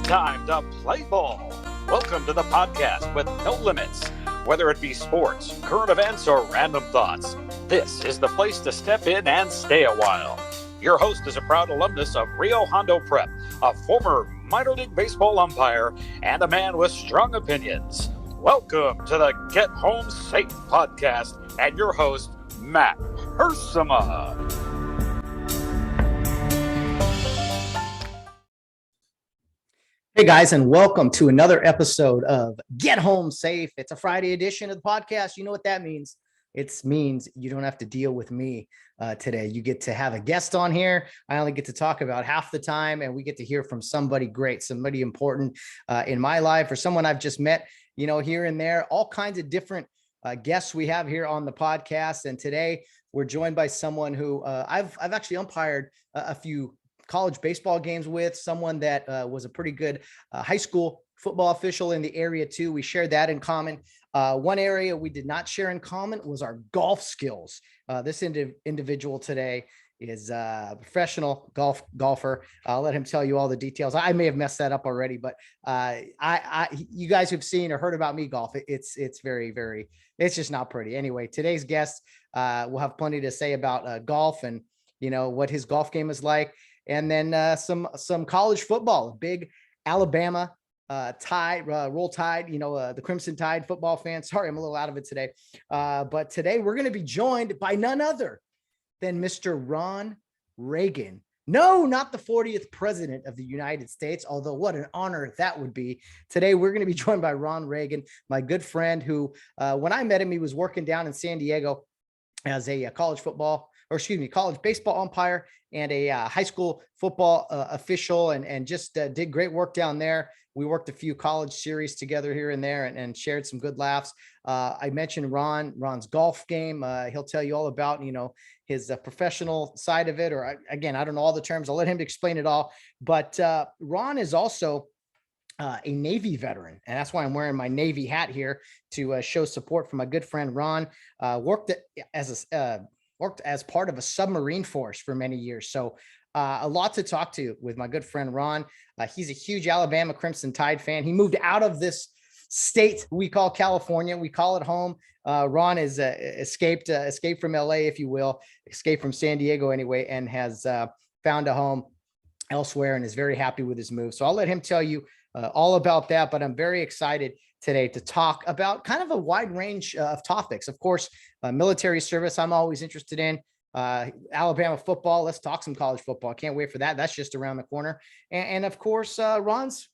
time to play ball. Welcome to the podcast with no limits. Whether it be sports, current events, or random thoughts, this is the place to step in and stay a while. Your host is a proud alumnus of Rio Hondo Prep, a former minor league baseball umpire, and a man with strong opinions. Welcome to the Get Home Safe podcast and your host, Matt Hersema. Hey guys, and welcome to another episode of Get Home Safe. It's a Friday edition of the podcast. You know what that means? It means you don't have to deal with me today. You get to have a guest on here. I only get to talk about half the time, and we get to hear from somebody great, somebody important in my life, or someone I've just met, you know, here and there. All kinds of different guests we have here on the podcast. And today we're joined by someone who I've actually umpired a few college baseball games with, someone that was a pretty good high school football official in the area too. We shared that in common. One area we did not share in common was our golf skills. This individual today is a professional golfer. I'll let him tell you all the details. I may have messed that up already, but you guys who've seen or heard about me golf, it's very, very, it's just not pretty. Anyway, today's guest will have plenty to say about golf and, you know, what his golf game is like. And then some college football, big Alabama Tide, Roll Tide, you know, the Crimson Tide football fans. Sorry, I'm a little out of it today. But today we're going to be joined by none other than Mr. Ron Reagan. No, not the 40th president of the United States, although what an honor that would be. Today, we're going to be joined by Ron Reagan, my good friend who, when I met him, he was working down in San Diego as a college baseball umpire and a high school football official, and just did great work down there. We worked a few college series together here and there and shared some good laughs. I mentioned Ron's golf game. He'll tell you all about, you know, his professional side of it, or again, I don't know all the terms. I'll let him explain it all. But Ron is also a Navy veteran, and that's why I'm wearing my Navy hat here to show support for my good friend Ron. Worked as part of a submarine force for many years. So a lot to talk to with my good friend Ron. He's a huge Alabama Crimson Tide fan. He moved out of this state we call California. We call it home. Ron is escaped from LA, if you will, escaped from San Diego anyway, and has found a home elsewhere and is very happy with his move. So I'll let him tell you all about that, but I'm very excited today to talk about kind of a wide range of topics. Of course, military service, I'm always interested in. Alabama football, let's talk some college football. Can't wait for that. That's just around the corner. And of course, Ron's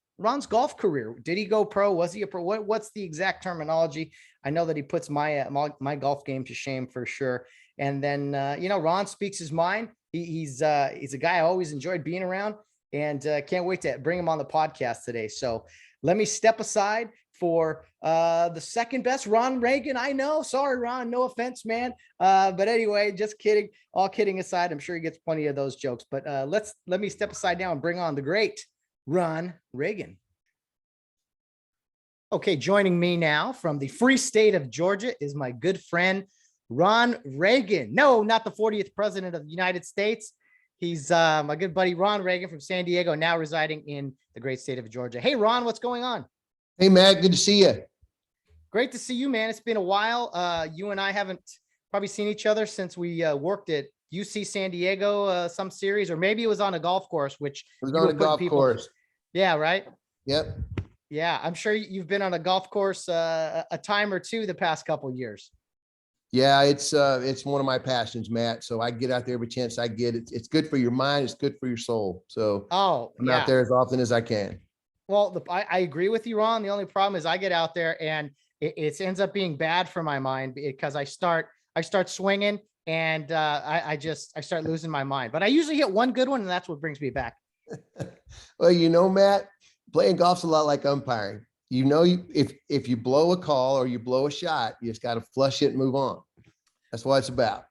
golf career. Did he go pro? Was he a pro? What's the exact terminology? I know that he puts my golf game to shame for sure. And then, you know, Ron speaks his mind. He's a guy I always enjoyed being around, and can't wait to bring him on the podcast today. So let me step aside for the second best Ron Reagan I know. Sorry, Ron, no offense, man. But anyway, just kidding. All kidding aside, I'm sure he gets plenty of those jokes. But let me step aside now and bring on the great Ron Reagan. Okay, joining me now from the free state of Georgia is my good friend Ron Reagan. No, not the 40th president of the United States. He's my good buddy Ron Reagan from San Diego, now residing in the great state of Georgia. Hey, Ron, what's going on? Hey, Matt, good to see you. Great to see you, man. It's been a while. You and I haven't probably seen each other since we worked at UC San Diego, some series, or maybe it was on a golf course, which it was on a golf course. Yeah, right? Yep. Yeah, I'm sure you've been on a golf course a time or two the past couple of years. Yeah, it's one of my passions, Matt. So I get out there every chance I get. It's good for your mind. It's good for your soul. So I'm out there as often as I can. Well, I agree with you, Ron. The only problem is I get out there and it ends up being bad for my mind because I start swinging and I start losing my mind. But I usually hit one good one, and that's what brings me back. Well, you know, Matt, playing golf's a lot like umpiring. You know, if you blow a call or you blow a shot, you just got to flush it and move on. That's what it's about.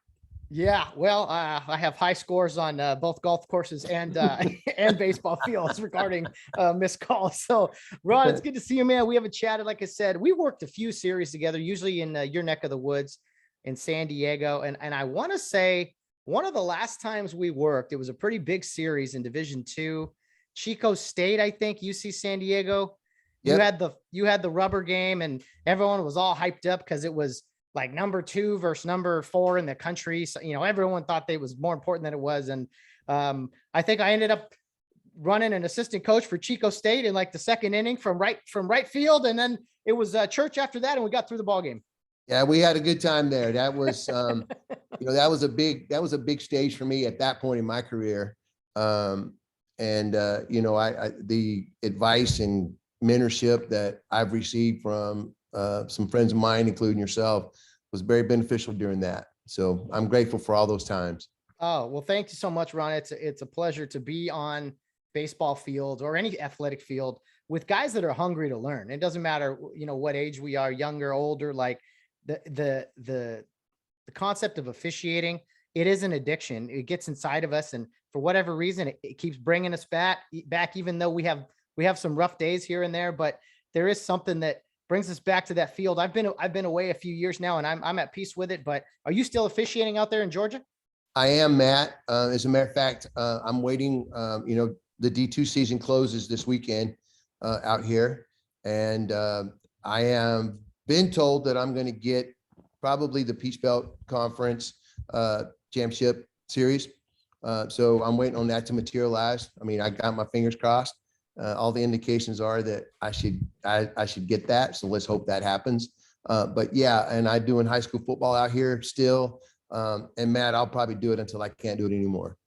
Yeah, well, I have high scores on both golf courses and and baseball fields regarding missed calls. So, Ron, it's good to see you, man. We haven't chatted, like I said. We worked a few series together, usually in your neck of the woods in San Diego. And I want to say one of the last times we worked, it was a pretty big series in Division II. Chico State, I think, UC San Diego. Yep. You had the rubber game, and everyone was all hyped up because it was like number 2 versus number 4 in the country. So, everyone thought they was more important than it was. And I think I ended up running an assistant coach for Chico State in like the second inning from right field. And then it was church after that, and we got through the ball game. Yeah, we had a good time there. That was, that was a big stage for me at that point in my career. The advice and mentorship that I've received from some friends of mine, including yourself, was very beneficial during that. So I'm grateful for all those times. Oh, well, thank you so much, Ron. It's a pleasure to be on baseball field or any athletic field with guys that are hungry to learn. It doesn't matter, what age we are, younger, older, like the concept of officiating, it is an addiction. It gets inside of us. And for whatever reason, it keeps bringing us back, even though we have some rough days here and there, but there is something that brings us back to that field. I've been away a few years now, and I'm at peace with it, but are you still officiating out there in Georgia? I am, Matt. As a matter of fact, I'm waiting, the D2 season closes this weekend out here. And I am been told that I'm going to get probably the Peach Belt Conference Championship Series. So I'm waiting on that to materialize. I mean, I got my fingers crossed. All the indications are that I should get that. So let's hope that happens. But yeah, and I'm doing high school football out here still. And Matt, I'll probably do it until I can't do it anymore.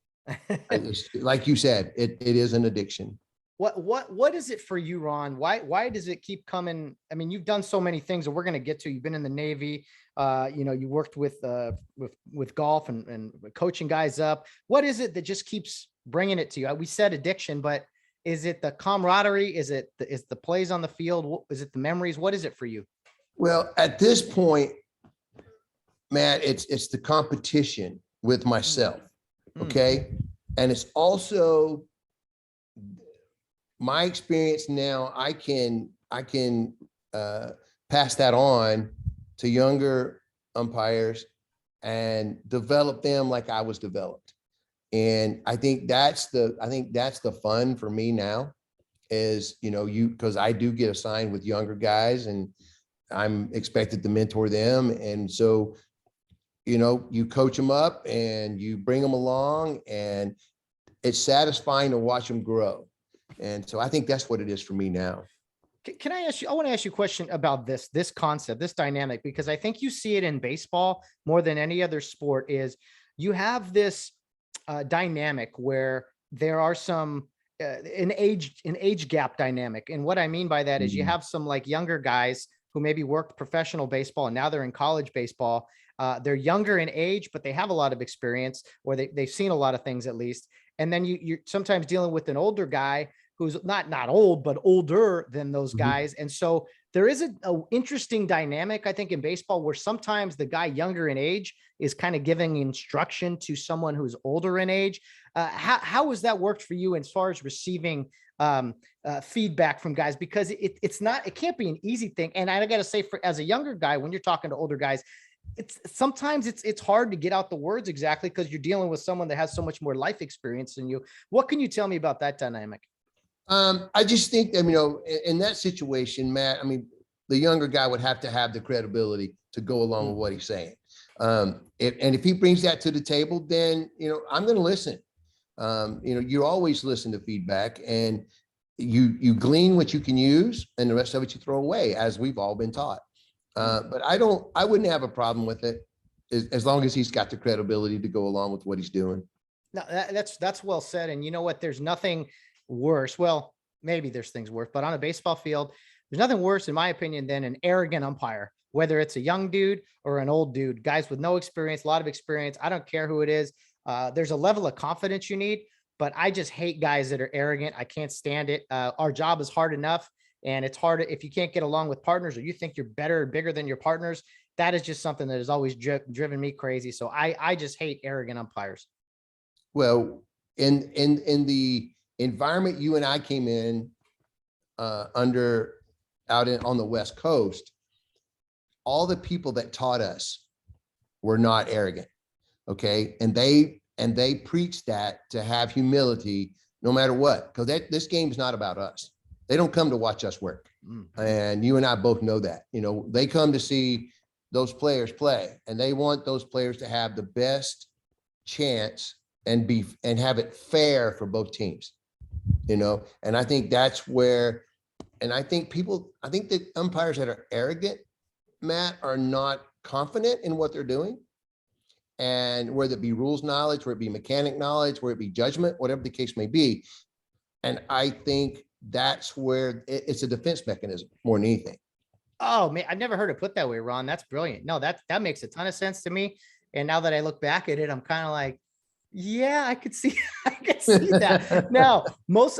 Like you said, it is an addiction. What is it for you, Ron? Why does it keep coming? I mean, you've done so many things that we're going to get to. You've been in the Navy, you worked with golf and coaching guys up. What is it that just keeps bringing it to you? We said addiction, but is it the camaraderie? Is it the plays on the field? Is it the memories? What is it for you? Well, at this point, Matt, it's the competition with myself. Okay. And it's also my experience now. I can pass that on to younger umpires and develop them like I was developed. And I think that's the fun for me now is, because I do get assigned with younger guys and I'm expected to mentor them. And so, you coach them up and you bring them along, and it's satisfying to watch them grow. And so I think that's what it is for me now. Can I ask you, I want to ask you a question about this concept, this dynamic, because I think you see it in baseball more than any other sport. Is you have this dynamic where there are some an age gap dynamic. And what I mean by that is you have some like younger guys who maybe worked professional baseball and now they're in college baseball. They're younger in age, but they have a lot of experience, or they've seen a lot of things at least. And then you're sometimes dealing with an older guy who's not old, but older than those guys. And so there is an interesting dynamic, I think, in baseball where sometimes the guy younger in age is kind of giving instruction to someone who's older in age. How has that worked for you as far as receiving feedback from guys? Because it can't be an easy thing. And I got to say, as a younger guy, when you're talking to older guys, sometimes it's hard to get out the words exactly because you're dealing with someone that has so much more life experience than you. What can you tell me about that dynamic? I just think that, in that situation, Matt, the younger guy would have to have the credibility to go along with what he's saying. If he brings that to the table, then, I'm going to listen. You always listen to feedback, and you glean what you can use, and the rest of it you throw away, as we've all been taught. But I wouldn't have a problem with it as long as he's got the credibility to go along with what he's doing. No, that's well said. And you know what? There's nothing worse. Well, maybe there's things worse, but on a baseball field, there's nothing worse, in my opinion, than an arrogant umpire, whether it's a young dude or an old dude, guys with no experience, a lot of experience. I don't care who it is. There's a level of confidence you need, but I just hate guys that are arrogant. I can't stand it. Our job is hard enough. And it's hard if you can't get along with partners, or you think you're better or bigger than your partners. That is just something that has always driven me crazy. So I just hate arrogant umpires. Well, in the environment you and I came in out on the West Coast, all the people that taught us were not arrogant. Okay. And they preached that to have humility no matter what, because this game's not about us. They don't come to watch us work. And you and I both know that. You know, they come to see those players play, and they want those players to have the best chance and have it fair for both teams. You know, and I think that's where, and I think that umpires that are arrogant, Matt, are not confident in what they're doing. And whether it be rules knowledge, whether it be mechanic knowledge, whether it be judgment, whatever the case may be. And I think that's where it's a defense mechanism more than anything. Oh man, I've never heard it put that way, Ron. That's brilliant. No, that makes a ton of sense to me. And now that I look back at it, I'm kind of like, yeah, I could see, that. Now,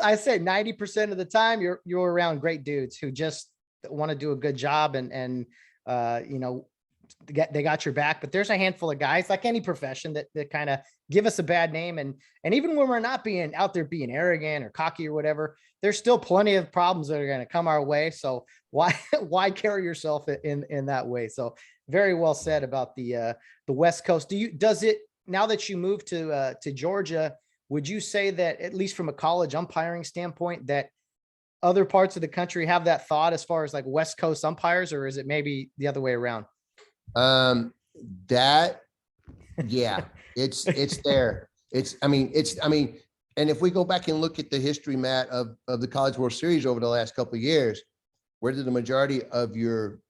I said 90% of the time you're around great dudes who just want to do a good job and you know, they got your back. But there's a handful of guys, like any profession, that kind of give us a bad name. And even when we're not being out there being arrogant or cocky or whatever, there's still plenty of problems that are going to come our way. So why carry yourself in that way? So very well said about the West Coast. Now that you moved to Georgia, would you say that, at least from a college umpiring standpoint, that other parts of the country have that thought as far as like West Coast umpires, or is it maybe the other way around? Yeah, it's there. And if we go back and look at the history, Matt, of the College World Series over the last couple of years, where did the majority of your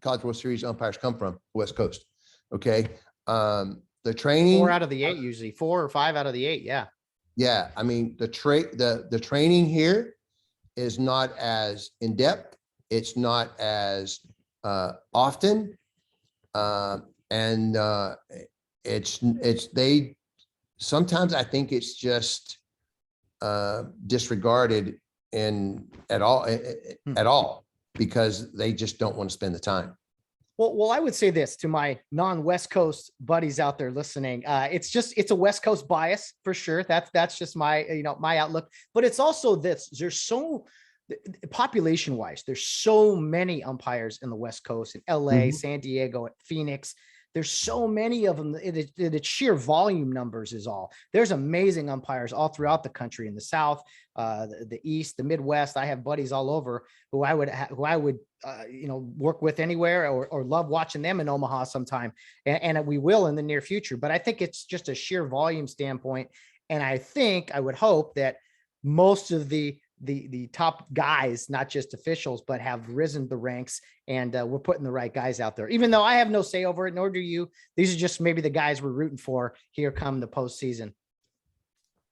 College World Series umpires come from? West Coast. Okay. The training, 4 out of the 8, usually 4 or 5 out of the 8. Yeah. Yeah. I mean, the training here is not as in depth. It's not as often. Sometimes I think it's just disregarded at all because they just don't want to spend the time. Well, I would say this to my non-West Coast buddies out there listening. It's a West Coast bias for sure. That's just my outlook. But it's also this: population wise, there's so many umpires in the West Coast, in LA, San Diego, Phoenix. There's so many of them. The sheer volume numbers is all. There's amazing umpires all throughout the country, in the South, the East, the Midwest. I have buddies all over who I would work with anywhere, or love watching them in Omaha sometime. And we will in the near future. But I think it's just a sheer volume standpoint. And I would hope that most of the top guys, not just officials, but have risen the ranks, and we're putting the right guys out there, even though I have no say over it, nor do you. These are just maybe the guys we're rooting for here come the postseason.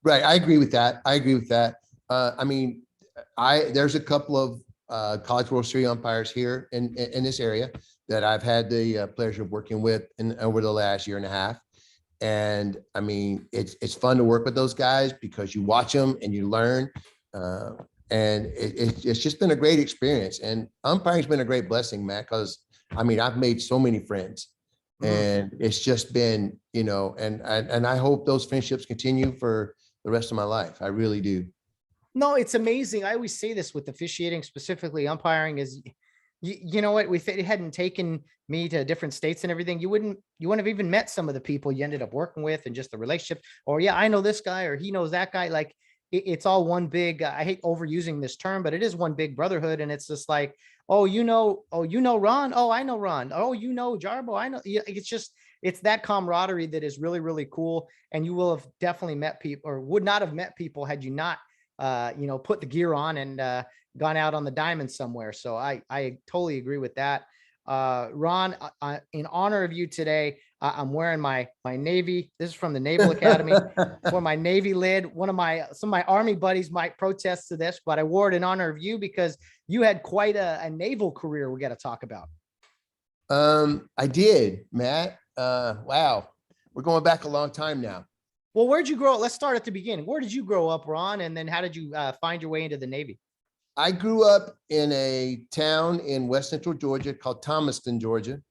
Right. I agree with that. There's a couple of College World Series umpires here in this area that I've had the pleasure of working with over the last year and a half. And I mean, it's fun to work with those guys because you watch them and you learn. And it's just been a great experience, and umpiring's been a great blessing, Matt, because I've made so many friends, and it's just been, and I hope those friendships continue for the rest of my life. I really do. No, it's amazing. I always say this with officiating, specifically umpiring, is you know what, if it hadn't taken me to different states and everything, you wouldn't have even met some of the people you ended up working with, and just the relationship, or I know this guy, or he knows that guy. Like, it's all one big, I hate overusing this term, but it is one big brotherhood. And it's just like, oh, you know Ron. Oh, I know Ron. Oh, you know Jarbo. I know. It's that camaraderie that is really, really cool. And you will have definitely met people, or would not have met people, had you not, put the gear on and gone out on the diamond somewhere. So I totally agree with that. Ron, in honor of you today, I'm wearing my Navy. This is from the Naval Academy for my Navy lid. Some of my Army buddies might protest to this, but I wore it in honor of you because you had quite a naval career we got to talk about. I did, Matt. Wow. We're going back a long time now. Well, where'd you grow up? Let's start at the beginning. Where did you grow up, Ron? And then how did you find your way into the Navy? I grew up in a town in West Central Georgia called Thomaston, Georgia.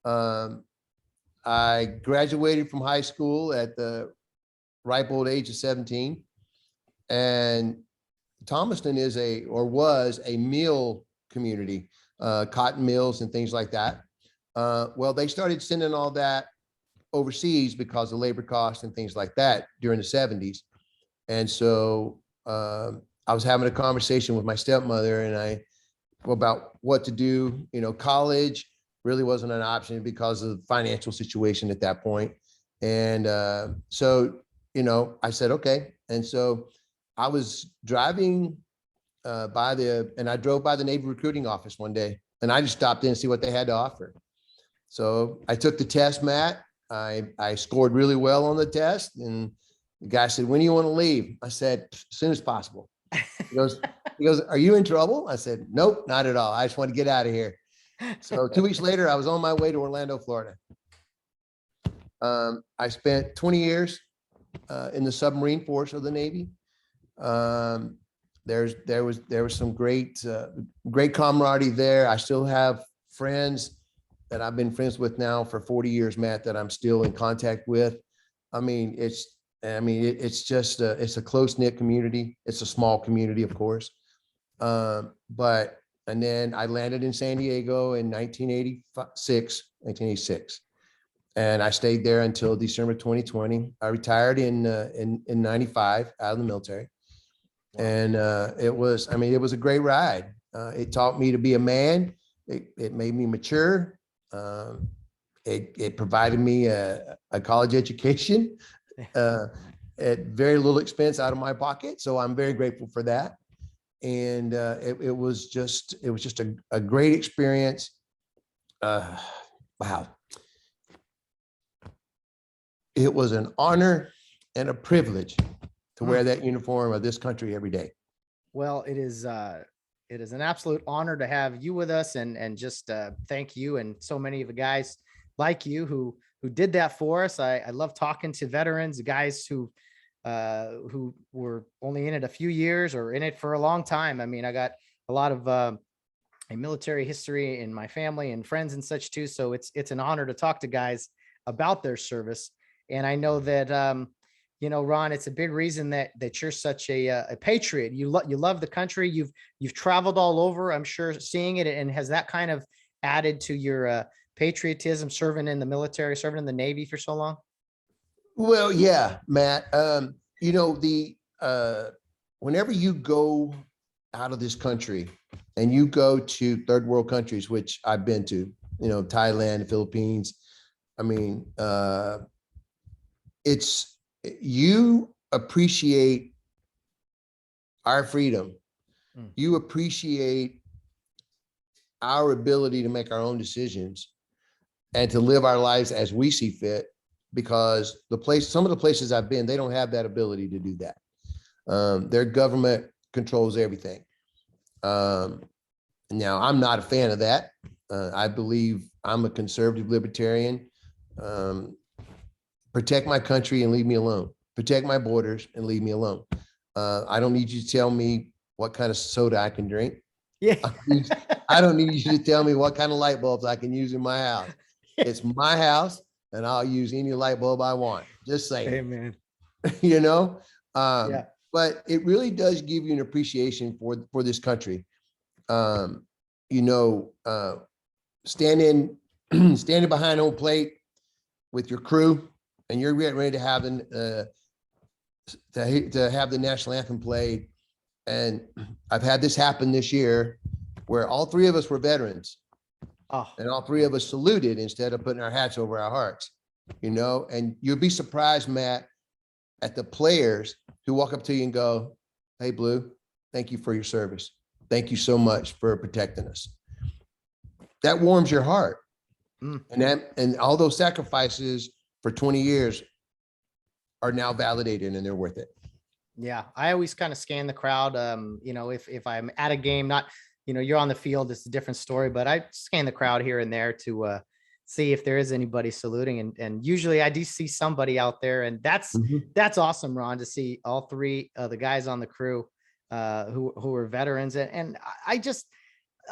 I graduated from high school at the ripe old age of 17. And Thomaston was a mill community, cotton mills and things like that. Well, they started sending all that overseas because of labor costs and things like that during the 70s. And so I was having a conversation with my stepmother about what to do. College really wasn't an option because of the financial situation at that point. And so, I said, okay. And so I was driving I drove by the Navy recruiting office one day, and I just stopped in and see what they had to offer. So I took the test, Matt. I scored really well on the test, and the guy said, "When do you want to leave?" I said, "As soon as possible." He goes, "Are you in trouble?" I said, "Nope, not at all. I just want to get out of here." So 2 weeks later, I was on my way to Orlando, Florida. I spent 20 years in the submarine force of the Navy. There was some great camaraderie there. I still have friends that I've been friends with now for 40 years, Matt, that I'm still in contact with. It's just it's a close-knit community. It's a small community, of course. And then I landed in San Diego in 1986. And I stayed there until December 2020. I retired in 95 out of the military. And it was a great ride. It taught me to be a man. It made me mature. It provided me a college education at very little expense out of my pocket. So I'm very grateful for that. And it was just a great experience. Wow. It was an honor and a privilege to wear that uniform of this country every day. Well, it is an absolute honor to have you with us, and just thank you and so many of the guys like you who did that for us. I love talking to veterans, guys who were only in it a few years or in it for a long time. I mean, I got a lot of a military history in my family and friends and such too. So it's an honor to talk to guys about their service. And I know that, Ron, it's a big reason that you're such a patriot. You love the country. You've traveled all over, I'm sure, seeing it. And has that kind of added to your patriotism, serving in the military, serving in the Navy for so long? Well, yeah, Matt. Whenever you go out of this country and you go to third world countries, which I've been to, Thailand, the Philippines, you appreciate our freedom. You appreciate our ability to make our own decisions and to live our lives as we see fit, because some of the places I've been, they don't have that ability to do that. Their government controls everything. Now, I'm not a fan of that. I believe I'm a conservative libertarian. Protect my country and leave me alone. Protect my borders and leave me alone. I don't need you to tell me what kind of soda I can drink. Yeah. I don't need you to tell me what kind of light bulbs I can use in my house. It's my house, and I'll use any light bulb I want. Just saying. Amen. Yeah. But it really does give you an appreciation for this country. Standing behind home plate with your crew, and you're getting ready to have the national anthem played. And I've had this happen this year where all three of us were veterans. And all three of us saluted instead of putting our hats over our hearts, and you'll be surprised, Matt, at the players who walk up to you and go, "Hey, Blue, thank you for your service. Thank you so much for protecting us." That warms your heart. And all those sacrifices for 20 years are now validated, and they're worth it. Yeah. I always kind of scan the crowd. If I'm at a game, not, you're on the field, it's a different story, but I scan the crowd here and there to see if there is anybody saluting. And usually I do see somebody out there, and that's awesome, Ron, to see all three of the guys on the crew who are veterans. And I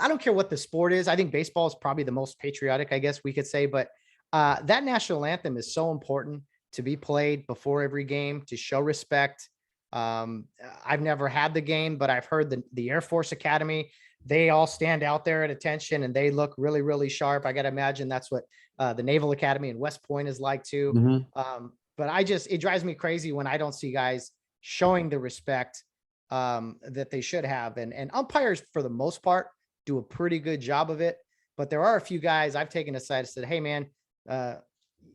don't care what the sport is. I think baseball is probably the most patriotic, I guess we could say, but that national anthem is so important to be played before every game to show respect. I've never had the game, but I've heard the Air Force Academy, they all stand out there at attention and they look really, really sharp. I got to imagine that's what the Naval Academy in West Point is like too. But it drives me crazy when I don't see guys showing the respect that they should have. And umpires, for the most part, do a pretty good job of it. But there are a few guys I've taken aside and said, hey, man,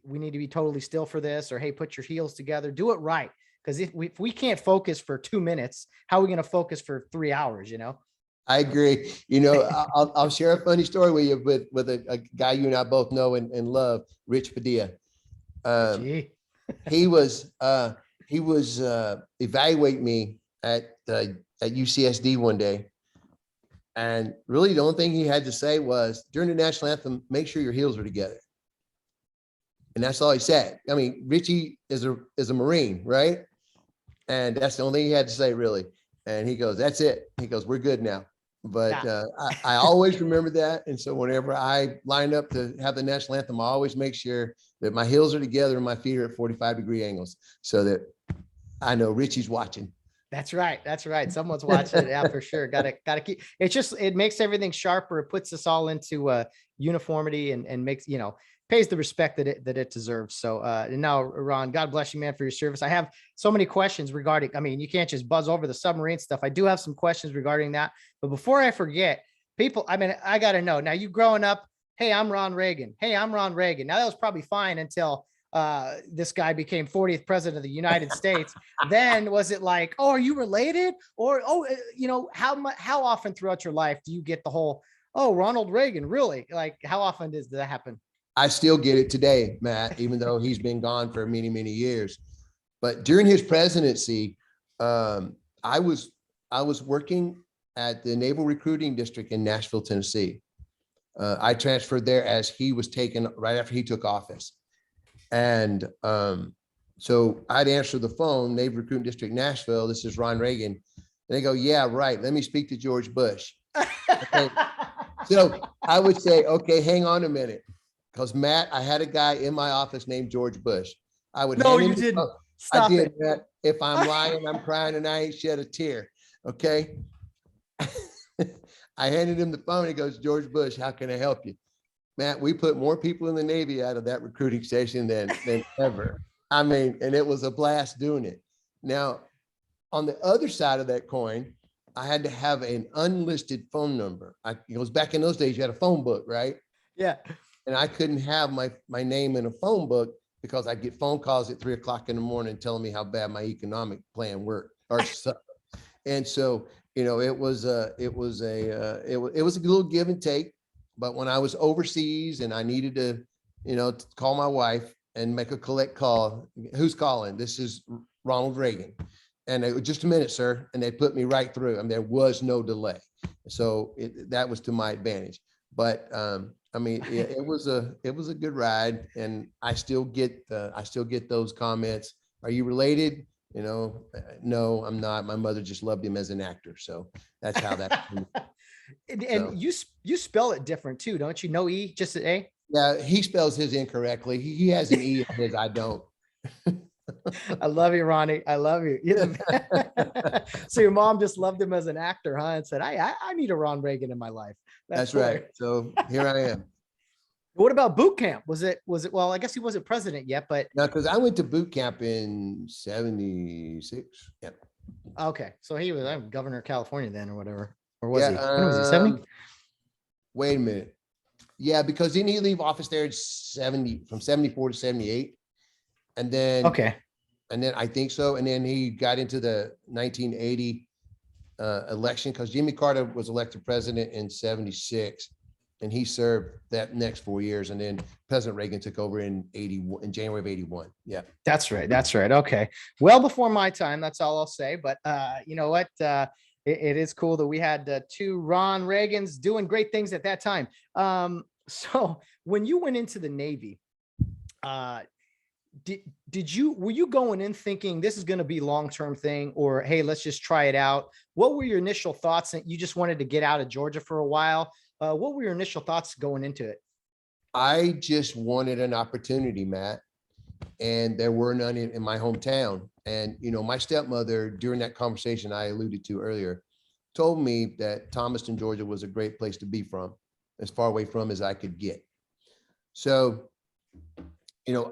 we need to be totally still for this, or hey, put your heels together, do it right. Because if we can't focus for 2 minutes, how are we going to focus for 3 hours, you know? I agree. I'll share a funny story with you with a guy you and I both know and love, Rich Padilla. He was evaluating me at UCSD one day. And really the only thing he had to say was, during the national anthem, make sure your heels are together. And that's all he said. I mean, Richie is a Marine, right? And that's the only thing he had to say, really. And he goes, that's it. He goes, we're good now. But I always remember that. And so whenever I line up to have the national anthem, I always make sure that my heels are together and my feet are at 45-degree angles, so that I know Richie's watching. That's right. That's right. Someone's watching. Yeah, for sure. Gotta keep, it makes everything sharper. It puts us all into uniformity and makes, pays the respect that it deserves. So and now, Ron, God bless you, man, for your service. I have so many questions regarding, you can't just buzz over the submarine stuff. I do have some questions regarding that. But before I forget, people, I got to know, now you growing up, hey, I'm Ron Reagan. Hey, I'm Ron Reagan. Now that was probably fine until this guy became 40th president of the United States. Then was it like, oh, are you related? Or, how often throughout your life do you get the whole, oh, Ronald Reagan, really? Like, how often does that happen? I still get it today, Matt, even though he's been gone for many, many years. But during his presidency, I was working at the Naval Recruiting District in Nashville, Tennessee. I transferred there as he was taken right after he took office. And so I'd answer the phone, Naval Recruiting District, Nashville. This is Ron Reagan. And they go, yeah, right. Let me speak to George Bush. Okay. So I would say, okay, hang on a minute. Because Matt, I had a guy in my office named George Bush. I would. No, you didn't. Stop I did, it. Matt. If I'm lying, I'm crying, and I ain't shed a tear. Okay. I handed him the phone. He goes, George Bush, how can I help you? Matt, we put more people in the Navy out of that recruiting station than ever. And it was a blast doing it. Now, on the other side of that coin, I had to have an unlisted phone number. It was back in those days, you had a phone book, right? Yeah. And I couldn't have my name in a phone book because I'd get phone calls at 3 o'clock in the morning telling me how bad my economic plan worked or sucked. And so, it was a little give and take. But when I was overseas and I needed to, call my wife and make a collect call, who's calling? This is Ronald Reagan. And it was, just a minute, sir. And they put me right through. There was no delay. So that was to my advantage. But it was a good ride, and I still get those comments. Are you related? No, I'm not. My mother just loved him as an actor, so that's how that. And you spell it different too, don't you? No E, just an A. Yeah, he spells his incorrectly. He has an E in his. I don't. I love you, Ronnie. I love you. So your mom just loved him as an actor, huh? And said, I need a Ron Reagan in my life. That's right. So here I am. What about boot camp? Was it, well, I guess he wasn't president yet, but. No, because I went to boot camp in 76. Yeah. Okay. So he was governor of California then or whatever. Or was he? When was he, 70? Wait a minute. Yeah, because didn't he leave office there from 74 to 78? And then, okay. And then I think so. And then he got into the 1980 election because Jimmy Carter was elected president in 76. And he served that next 4 years. And then President Reagan took over in January of 81. Yeah. That's right. That's right. Okay. Well before my time, that's all I'll say. But you know what? It is cool that we had two Ron Reagans doing great things at that time. So when you went into the Navy, were you going in thinking this is going to be long-term thing, or, hey, let's just try it out? What were your initial thoughts? You just wanted to get out of Georgia for a while. What were your initial thoughts going into it? I just wanted an opportunity, Matt, and there were none in my hometown. And, my stepmother, during that conversation I alluded to earlier, told me that Thomaston, Georgia was a great place to be from, as far away from as I could get. So,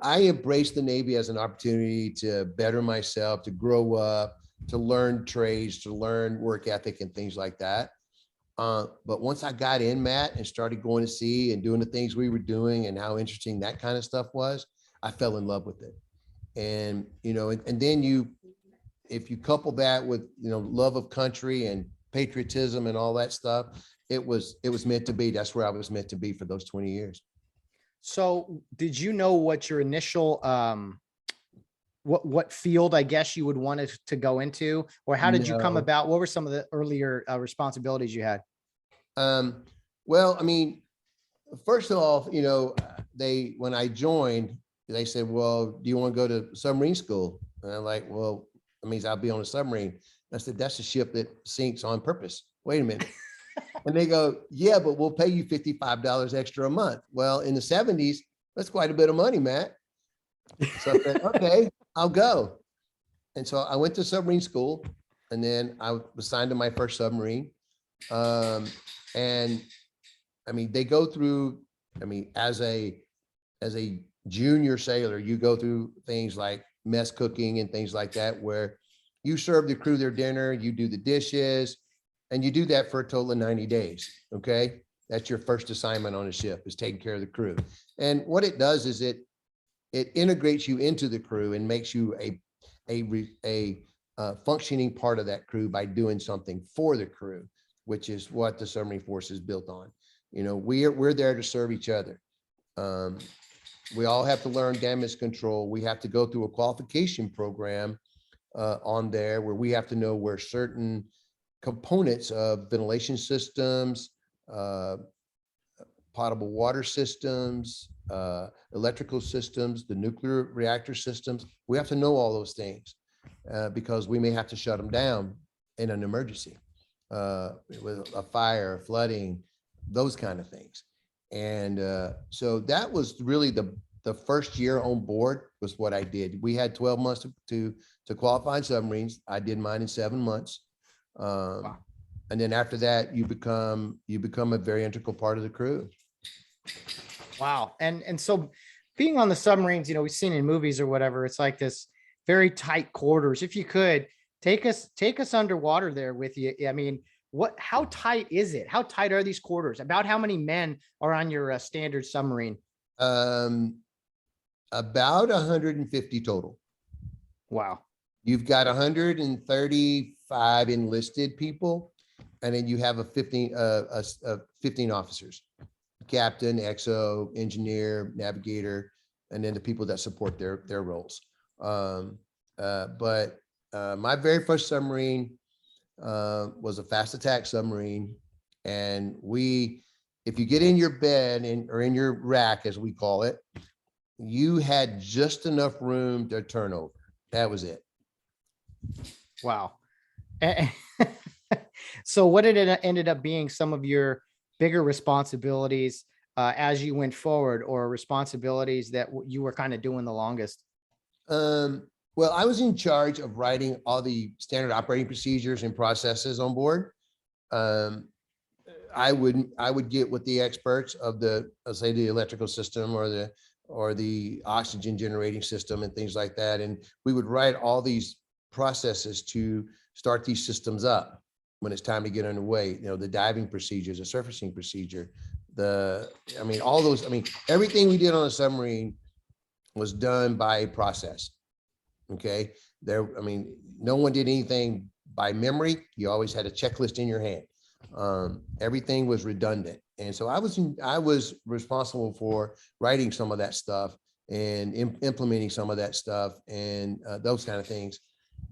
I embraced the Navy as an opportunity to better myself, to grow up, to learn trades, to learn work ethic and things like that. But once I got in, Matt, and started going to sea and doing the things we were doing and how interesting that kind of stuff was, I fell in love with it. And, and then if you couple that with, love of country and patriotism and all that stuff, it was meant to be. That's where I was meant to be for those 20 years. So did you know what your initial, what field, I guess, you would want to go into, or how did you come about? What were some of the earlier responsibilities you had? Well, I mean, first of all, when I joined, they said, well, do you want to go to submarine school? And I'm like, well, that means I'll be on a submarine. I said, that's a ship that sinks on purpose. Wait a minute. And they go, yeah, but we'll pay you $55 extra a month. Well, in the 70s, that's quite a bit of money, Matt. So I said, okay, I'll go. And so I went to submarine school, and then I was assigned to my first submarine. And I mean, they go through, as a junior sailor, you go through things like mess cooking and things like that, where you serve the crew their dinner, you do the dishes, and you do that for a total of 90 days. Okay. That's your first assignment on a ship, is taking care of the crew. And what it does is it integrates you into the crew and makes you a functioning part of that crew by doing something for the crew, which is what the submarine force is built on. We're there to serve each other. We all have to learn damage control. We have to go through a qualification program on there, where we have to know where certain components of ventilation systems, potable water systems, electrical systems, the nuclear reactor systems. We have to know all those things because we may have to shut them down in an emergency, with a fire, flooding, those kind of things. And so that was really the first year on board was what I did. We had 12 months to qualify submarines. I did mine in 7 months. Wow. And then after that, you become a very integral part of the crew. Wow. And so being on the submarines, we've seen in movies or whatever, it's like this very tight quarters. If you could take us underwater there with you. I mean, how tight is it? How tight are these quarters? About how many men are on your standard submarine? About 150 total. Wow. You've got 135 enlisted people, and then you have 15 officers, captain, XO, engineer, navigator, and then the people that support their roles. But my very first submarine was a fast attack submarine. And if you get in your bed or in your rack, as we call it, you had just enough room to turn over. That was it. Wow. So what did it ended up being some of your bigger responsibilities as you went forward, or responsibilities that you were kind of doing the longest? Well, I was in charge of writing all the standard operating procedures and processes on board. I would get with the experts of let's say the electrical system or the oxygen generating system and things like that. And we would write all these processes to start these systems up when it's time to get underway. The diving procedures, the surfacing procedure, everything we did on a submarine was done by a process. Okay. No one did anything by memory. You always had a checklist in your hand. Everything was redundant. And so I was responsible for writing some of that stuff and implementing some of that stuff and those kind of things.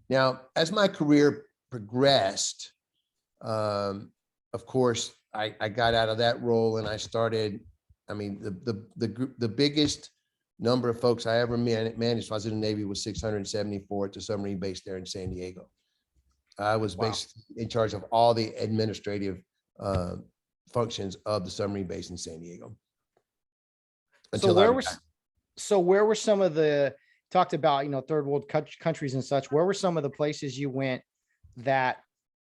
Now, as my career progressed, of course, I got out of that role and I started, the biggest number of folks I ever managed while I was in the Navy was 674 at the submarine base there in San Diego. I was basically in charge of all the administrative functions of the submarine base in San Diego. So where were some of the, talked about, third world countries and such, where were some of the places you went that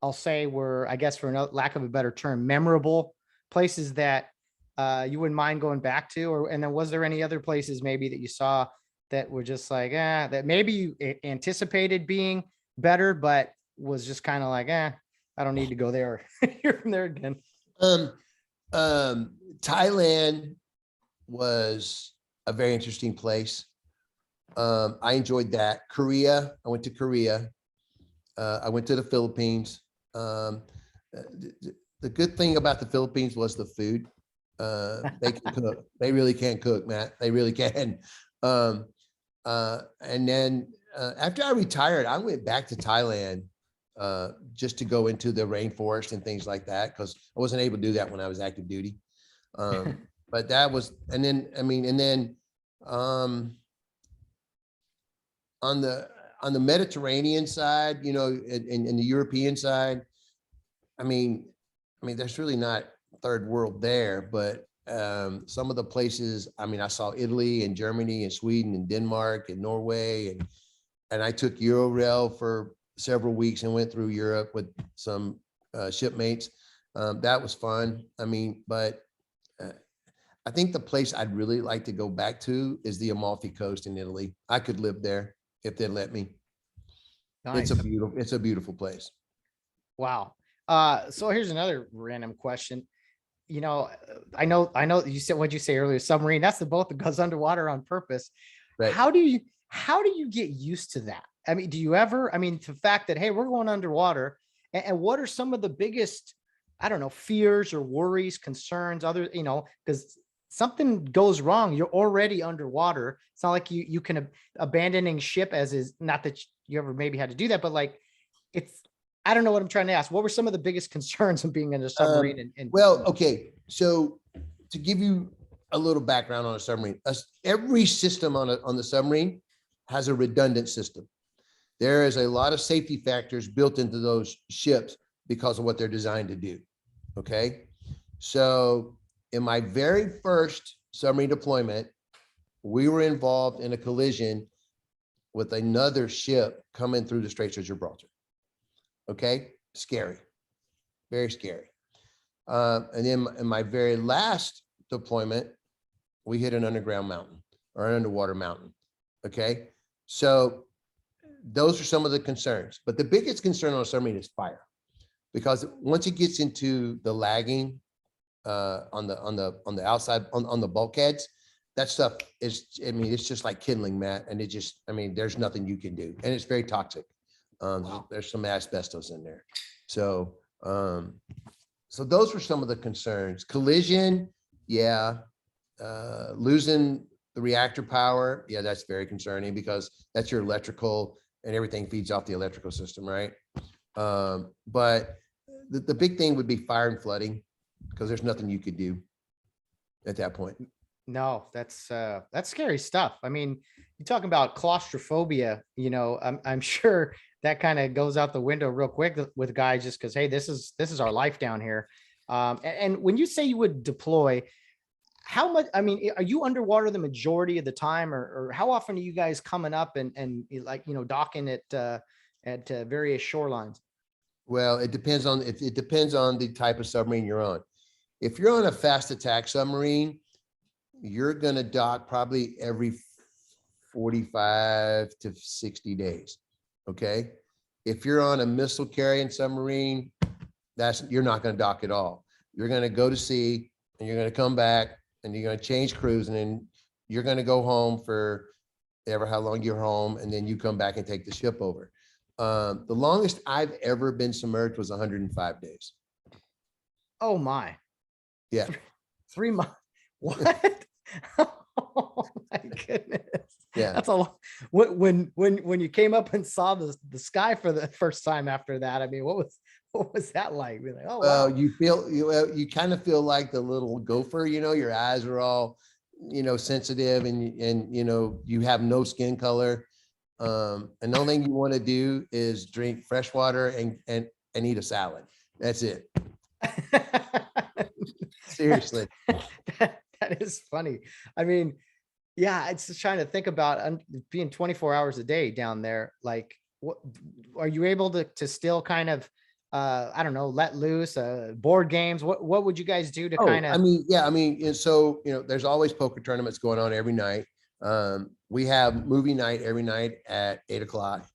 I'll say were, I guess for lack of a better term, memorable places that you wouldn't mind going back to? And then was there any other places maybe that you saw that were just like, that maybe you anticipated being better, but was just kind of like, I don't need to go there. Here from there again. Thailand was a very interesting place. I enjoyed that. Korea, I went to Korea. I went to the Philippines. The good thing about the Philippines was the food. They can cook. They really can cook, Matt. They really can. And then after I retired, I went back to Thailand just to go into the rainforest and things like that, because I wasn't able to do that when I was active duty. But that was, and then on the Mediterranean side, you know, in the European side, I mean, there's really not third world there, but some of the places, I mean, I saw Italy and Germany and Sweden and Denmark and Norway, and I took Eurail for several weeks and went through Europe with some shipmates. That was fun. I mean, but I think the place I'd really like to go back to is the Amalfi Coast in Italy. I could live there if they'd let me. Nice. It's a beautiful place. Wow. So here's another random question. You know you said, what'd you say earlier? Submarine. That's the boat that goes underwater on purpose. Right. How do you get used to that? I mean, do you ever, the fact that, hey, we're going underwater, and what are some of the biggest, I don't know, fears or worries, concerns, other, because something goes wrong, you're already underwater. It's not like you can abandoning ship as is, not that you ever maybe had to do that, but like, I don't know what I'm trying to ask. What were some of the biggest concerns of being in a submarine? Well, okay. So to give you a little background on a submarine, every system on the submarine has a redundant system. There is a lot of safety factors built into those ships because of what they're designed to do. Okay. So in my very first submarine deployment, we were involved in a collision with another ship coming through the Straits of Gibraltar. Okay. Scary, very scary. And then in my very last deployment, we hit an underground mountain or an underwater mountain. Okay. So those are some of the concerns, but the biggest concern on a submarine is fire, because once it gets into the lagging on the outside, on the bulkheads, that stuff is, it's just like kindling, Matt. And it just, there's nothing you can do. And it's very toxic. There's some asbestos in there. So, so those were some of the concerns. Collision. Yeah. Losing the reactor power. Yeah. That's very concerning, because that's your electrical, and everything feeds off the electrical system. Right. But the big thing would be fire and flooding, because there's nothing you could do at that point. No, that's scary stuff. You're talking about claustrophobia, I'm sure that kind of goes out the window real quick with guys, just because, hey, this is our life down here. And when you say you would deploy, how much, are you underwater the majority of the time, or how often are you guys coming up and like, docking at various shorelines? Well, it depends on the type of submarine you're on. If you're on a fast attack submarine, you're going to dock probably every 45 to 60 days. Okay. If you're on a missile carrying submarine, you're not going to dock at all. You're going to go to sea, and you're going to come back, and you're going to change crews, and then you're going to go home for ever how long you're home, and then you come back and take the ship over. The longest I've ever been submerged was 105 days. Oh my. Yeah. 3 months. What? Oh my goodness. Yeah. That's a lot. When you came up and saw the sky for the first time after that, what was that like? Be like, oh, wow. You kind of feel like the little gopher, your eyes are all, sensitive, and you have no skin color. And the only thing you want to do is drink fresh water and eat a salad. That's it. Seriously. That is funny. Yeah, it's just trying to think about being 24 hours a day down there. Like, what are you able to still kind of, I don't know, let loose, board games? What would you guys do to kind of? So, there's always poker tournaments going on every night. We have movie night every night at 8 o'clock.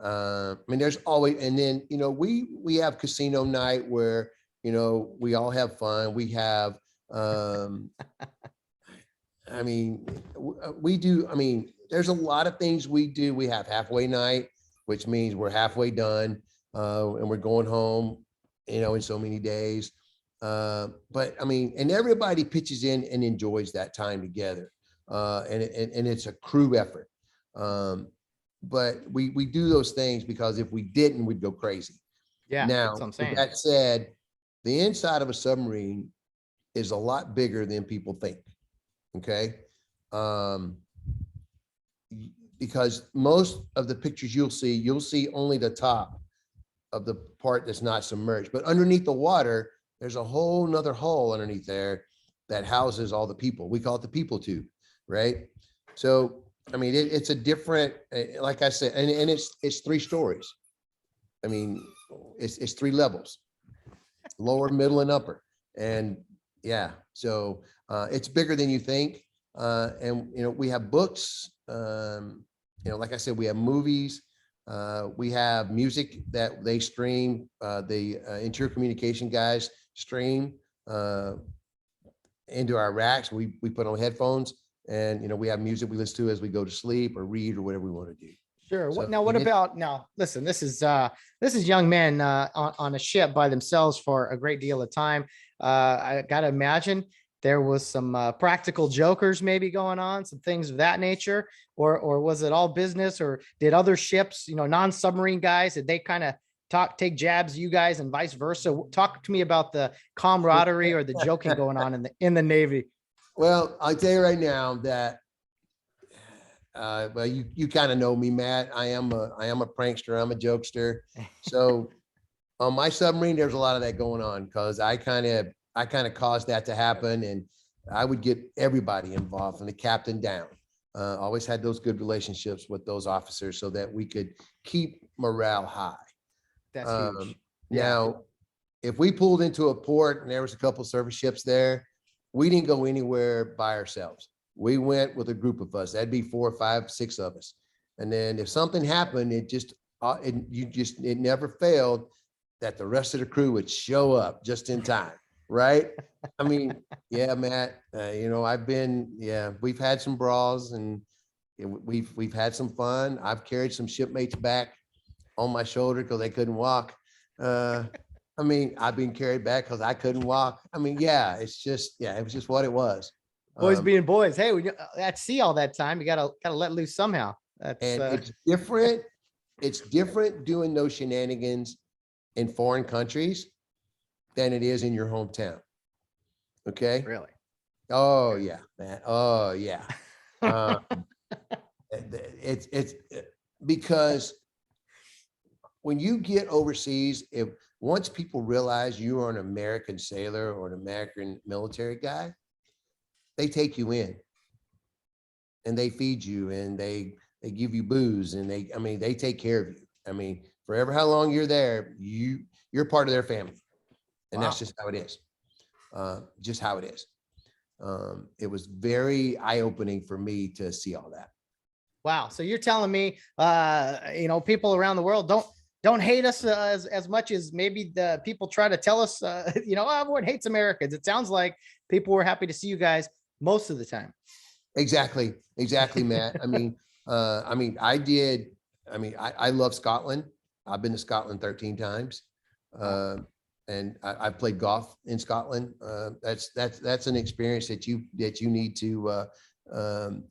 I mean, there's always, and then, we have casino night where, we all have fun. We have, I mean, we do, I mean, there's a lot of things we do. We have halfway night, which means we're halfway done, and we're going home, in so many days. But I mean, and everybody pitches in and enjoys that time together. And it's a crew effort. But we do those things because if we didn't, we'd go crazy. Yeah, Now, that's what I'm with saying. that said, the inside of a submarine is a lot bigger than people think. Okay. Because most of the pictures you'll see only the top of the part that's not submerged, but underneath the water, there's a whole nother hull underneath there that houses all the people. We call it the people tube, right? So, I mean, it's a different, like I said, and it's 3 stories. I mean, it's 3 levels, lower, middle, and upper. And yeah, so it's bigger than you think. And, we have books, like I said, we have movies, we have music that they stream, the interior communication guys stream into our racks. We put on headphones and, we have music we listen to as we go to sleep or read or whatever we want to do. Sure. So, What about now? Listen, this is young men on a ship by themselves for a great deal of time. I got to imagine there was some practical jokers maybe going on, some things of that nature, or was it all business? Or did other ships, non-submarine guys, did they kind of take jabs at you guys and vice versa? Talk to me about the camaraderie or the joking going on in the Navy. Well, I'll tell you right now that, well, you kind of know me, Matt. I am a prankster. I'm a jokester. So on my submarine, there's a lot of that going on because I kind of caused that to happen, and I would get everybody involved from the captain down. Always had those good relationships with those officers so that we could keep morale high. That's huge. Now, if we pulled into a port and there was a couple service ships there, we didn't go anywhere by ourselves. We went with a group of us. That'd be 4, 5, 6 of us. And then if something happened, it never failed that the rest of the crew would show up just in time. Right. I mean, yeah, Matt, we've had some brawls and we've had some fun. I've carried some shipmates back on my shoulder because they couldn't walk. I mean, I've been carried back because I couldn't walk. I mean, it was just what it was. Boys being boys. Hey, when you're at sea all that time, you gotta let loose somehow. It's different. It's different doing those shenanigans in foreign countries than it is in your hometown. Okay. Really? Oh yeah, man. Oh yeah. It's because when you get overseas, once people realize you are an American sailor or an American military guy, they take you in and they feed you and they give you booze and they take care of you. I mean, forever how long you're there, you're part of their family. And That's just how it is. Just how it is. It was very eye-opening for me to see all that. Wow. So you're telling me, people around the world don't hate us as much as maybe the people try to tell us, everyone hates Americans. It sounds like people were happy to see you guys most of the time. Exactly, Matt. I love Scotland. I've been to Scotland 13 times. And I've played golf in Scotland. That's an experience that you need to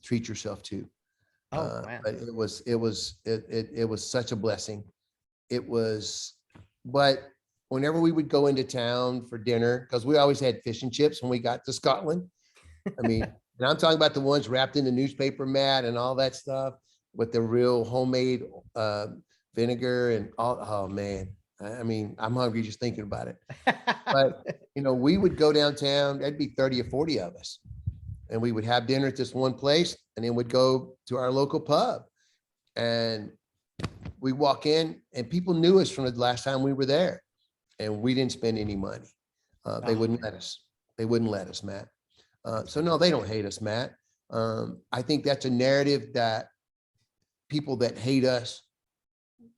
treat yourself to. Man. But it was such a blessing. But whenever we would go into town for dinner, because we always had fish and chips when we got to Scotland. I mean, and I'm talking about the ones wrapped in the newspaper mat and all that stuff with the real homemade vinegar and all. Oh man. I mean, I'm hungry just thinking about it. But, we would go downtown, there'd be 30 or 40 of us. And we would have dinner at this one place and then we'd go to our local pub. And we walk in and people knew us from the last time we were there. And we didn't spend any money. They wouldn't let us. They wouldn't let us, Matt. So no, they don't hate us, Matt. I think that's a narrative that people that hate us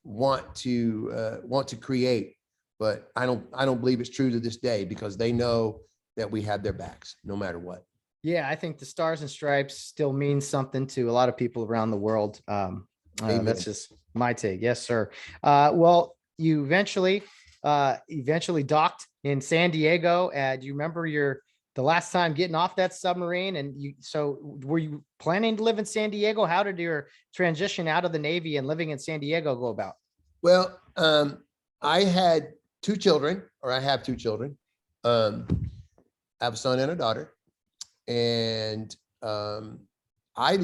want to create, but I don't believe it's true to this day because they know that we have their backs no matter what. Yeah, I think the Stars and Stripes still means something to a lot of people around the world. That's just my take. Yes, sir. Well, you eventually docked in San Diego. Do you remember the last time getting off that submarine? And so were you planning to live in San Diego? How did your transition out of the Navy and living in San Diego go about? Well, I had two children, or I have two children. I have a son and a daughter. And I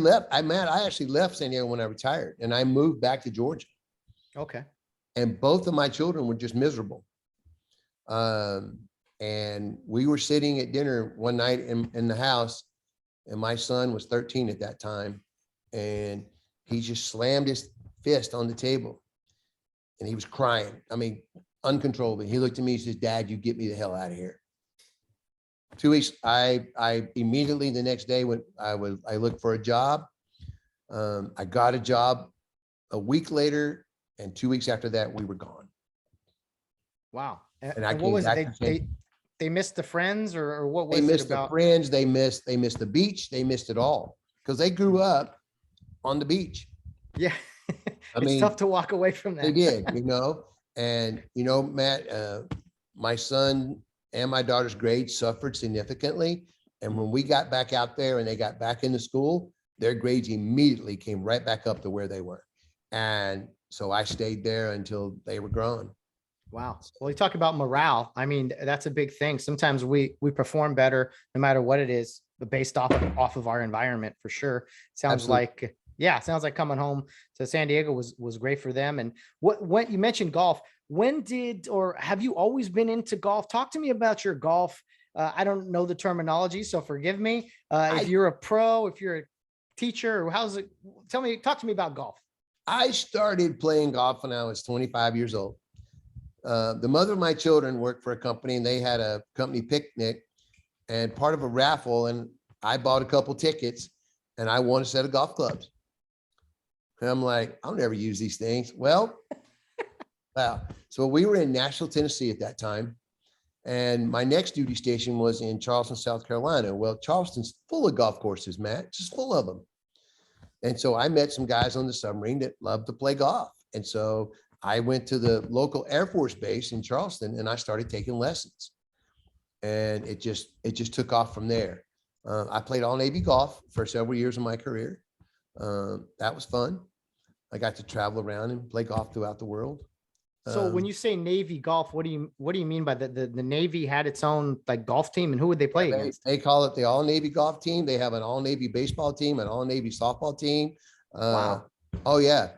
actually left San Diego when I retired, and I moved back to Georgia. Okay. And both of my children were just miserable. And we were sitting at dinner one night in the house, and my son was 13 at that time, and he just slammed his fist on the table, and he was crying. I mean, uncontrollably. He looked at me and says, "Dad, you get me the hell out of here." 2 weeks, I immediately the next day when I looked for a job. I got a job a week later, and 2 weeks after that, we were gone. Wow. And I what came was back it? They missed the friends, or what was They it missed the about? friends, they missed the beach, they missed it all because they grew up on the beach. Yeah. I It's mean, tough to walk away from that. they did, and Matt, my son and my daughter's grades suffered significantly. And when we got back out there and they got back into school, their grades immediately came right back up to where they were. And so I stayed there until they were grown. Wow. Well, you talk about morale. I mean, that's a big thing. Sometimes we perform better no matter what it is, but based off of our environment for sure. Sounds Absolutely. sounds like coming home to San Diego was great for them. And what you mentioned golf, or have you always been into golf? Talk to me about your golf. I don't know the terminology, so forgive me. If you're a pro, if you're a teacher, or how's it? Talk to me about golf. I started playing golf when I was 25 years old. The mother of my children worked for a company, and they had a company picnic and part of a raffle. And I bought a couple tickets and I won a set of golf clubs. And I'm like, I'll never use these things. Well, wow. So we were in Nashville, Tennessee at that time. And my next duty station was in Charleston, South Carolina. Well, Charleston's full of golf courses, Matt, just full of them. And so I met some guys on the submarine that loved to play golf. And so I went to the local Air Force base in Charleston and I started taking lessons. And it just took off from there. I played all Navy golf for several years of my career. That was fun. I got to travel around and play golf throughout the world. So when you say Navy golf, what do you mean by the Navy had its own like golf team, and who would they play against? They call it the all Navy golf team. They have an all Navy baseball team, an all Navy softball team. Wow. Oh yeah.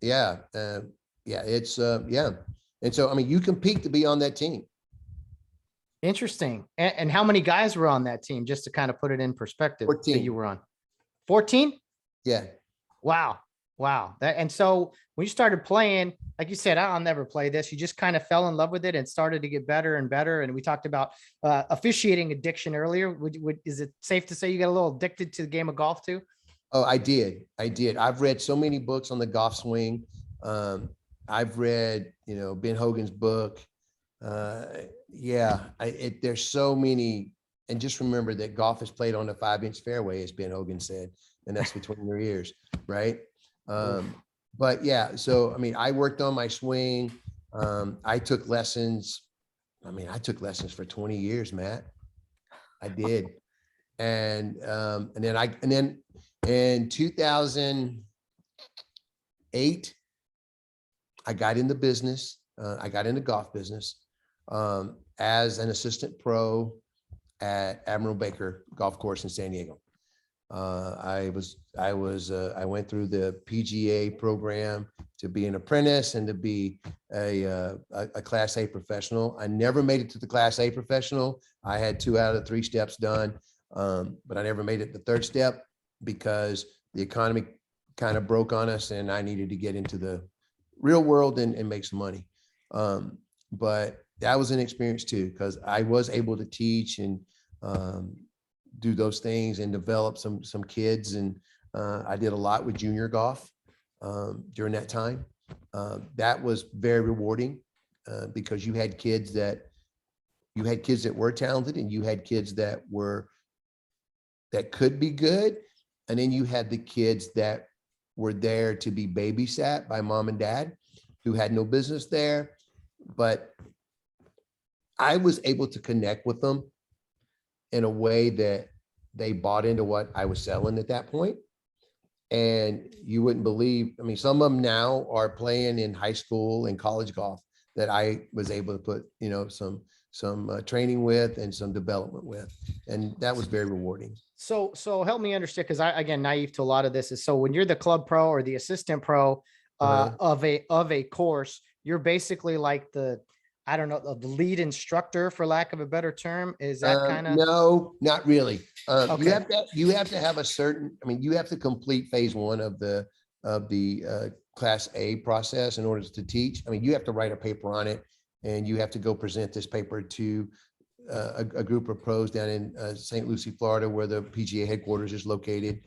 Yeah. It's yeah. And so, I mean, you compete to be on that team. Interesting. And how many guys were on that team, just to kind of put it in perspective? 14. That you were on? 14? Yeah. Wow. And so when you started playing, like you said, I'll never play this. You just kind of fell in love with it and started to get better and better. And we talked about officiating addiction earlier. Is it safe to say you got a little addicted to the game of golf too? Oh, I did. I've read so many books on the golf swing. I've read, Ben Hogan's book. There's so many. And just remember that golf is played on a 5-inch fairway, as Ben Hogan said, and that's between your ears, right? But yeah, so, I mean, I worked on my swing. I took lessons. I took lessons for 20 years, Matt. I did. And then in 2008, I got in the business. I got into golf business as an assistant pro at Admiral Baker Golf Course in San Diego. I went through the PGA program to be an apprentice and to be a Class A professional. I never made it to the Class A professional. I had 2 out of 3 steps done, but I never made it the 3rd step because the economy kind of broke on us and I needed to get into the real world and make some money. But that was an experience too, because I was able to teach and do those things and develop some kids. And I did a lot with junior golf during that time. That was very rewarding because you had kids that were talented, and you had kids that could be good. And then you had the kids that were there to be babysat by mom and dad who had no business there. But I was able to connect with them in a way that they bought into what I was selling at that point. And you wouldn't believe, I mean, some of them now are playing in high school and college golf that I was able to put, some training with and some development with. And that was very rewarding. So help me understand, because again, naive to a lot of this is, so when you're the club pro or the assistant pro of a course, you're basically like the lead instructor, for lack of a better term. Is that kind of? No, not really. Okay. You have to have a certain, you have to complete phase one of the class A process in order to teach. You have to write a paper on it, and you have to go present this paper to a group of pros down in St. Lucie, Florida, where the PGA headquarters is located,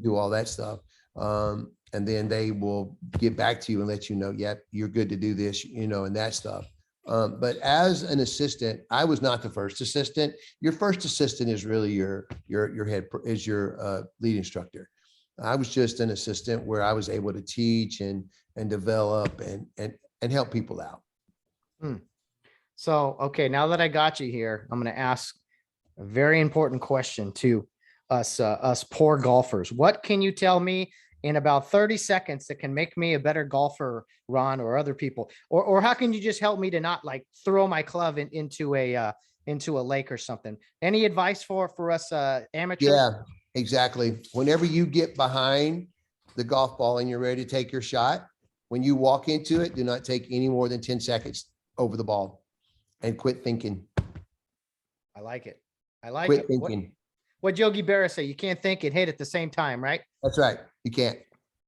do all that stuff. And then they will get back to you and let you know, yep, you're good to do this, and that stuff. But as an assistant, I was not the first assistant. Your first assistant is really your lead instructor. I was just an assistant where I was able to teach and develop and help people out. So, okay, now that I got you here, I'm going to ask a very important question to us poor golfers. What can you tell me in about 30 seconds that can make me a better golfer, Ron, or other people? Or how can you just help me to not like throw my club into a lake or something? Any advice for us amateurs? Yeah, exactly. Whenever you get behind the golf ball and you're ready to take your shot, when you walk into it, do not take any more than 10 seconds over the ball and quit thinking. I like it. I like Quit it. thinking. What Yogi Berra say? You can't think and hit at the same time, right? That's right. You can't.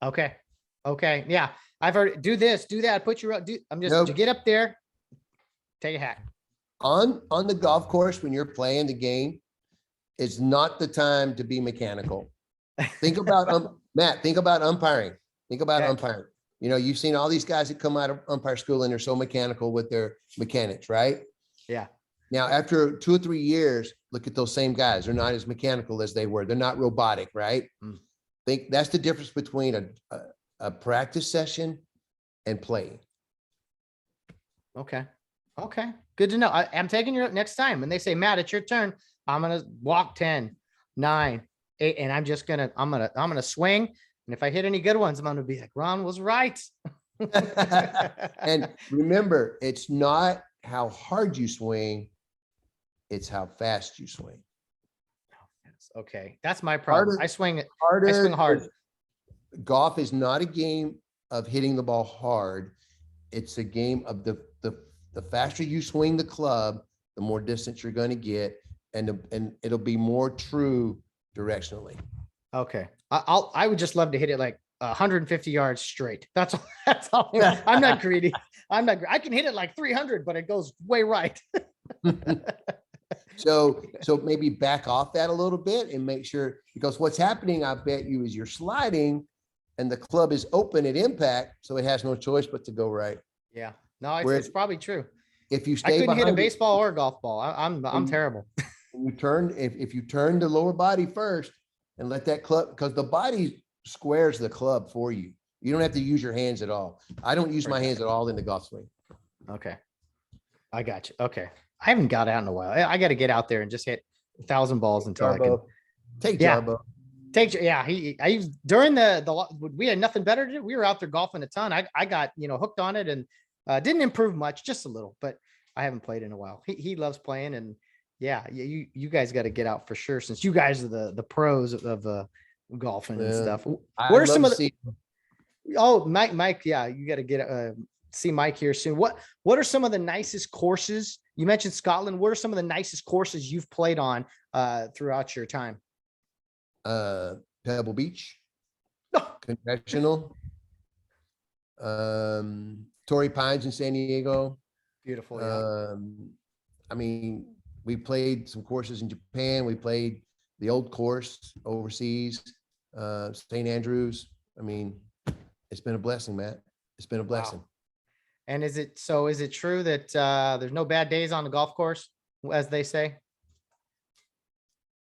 Okay. Yeah. I've heard do this, do that, put your, Nope. You get up there, take a hat. On the golf course, when you're playing the game, it's not the time to be mechanical. Think about, Matt, think about umpiring. Think about umpiring. You've seen all these guys that come out of umpire school and they're so mechanical with their mechanics, right? Yeah. Now, after 2 or 3 years, look at those same guys. They're not as mechanical as they were. They're not robotic, right? Think that's the difference between a practice session and playing. Okay. Good to know. I'm taking your next time when they say, Matt, it's your turn. I'm going to walk 10, 9, 8, and I'm going to swing. And if I hit any good ones, I'm going to be like, Ron was right. And remember, it's not how hard you swing, it's how fast you swing. Okay. That's my problem. I swing hard. Golf is not a game of hitting the ball hard. It's a game of the faster you swing the club, the more distance you're going to get, and it'll be more true directionally. Okay. I would just love to hit it like 150 yards straight. That's all. I'm not greedy. I can hit it like 300, but it goes way right. So maybe back off that a little bit and make sure, because what's happening, I bet you, is you're sliding and the club is open at impact. So it has no choice but to go right. Yeah. No, it's probably true. If you I couldn't hit a baseball or a golf ball. I'm terrible. If you turn the lower body first and let that club, because the body squares the club for you. You don't have to use your hands at all. I don't use my hands at all in the golf swing. Okay. I got you. Okay. I haven't got out in a while. I got to get out there and just hit 1,000 balls until I can. Take Jarbo. I used during we had nothing better to do. We were out there golfing a ton. I got, hooked on it and didn't improve much, just a little, but I haven't played in a while. He loves playing, and you guys got to get out for sure, since you guys are the pros of golfing and stuff. What are some of the, Mike, yeah, you got to get see Mike here soon. What are some of the nicest courses? You mentioned Scotland. What are some of the nicest courses you've played on throughout your time? Pebble Beach, Conventional, Torrey Pines in San Diego. Beautiful. Yeah. We played some courses in Japan. We played the old course overseas, St. Andrews. It's been a blessing, Matt. It's been a blessing. Wow. And is it true that there's no bad days on the golf course, as they say?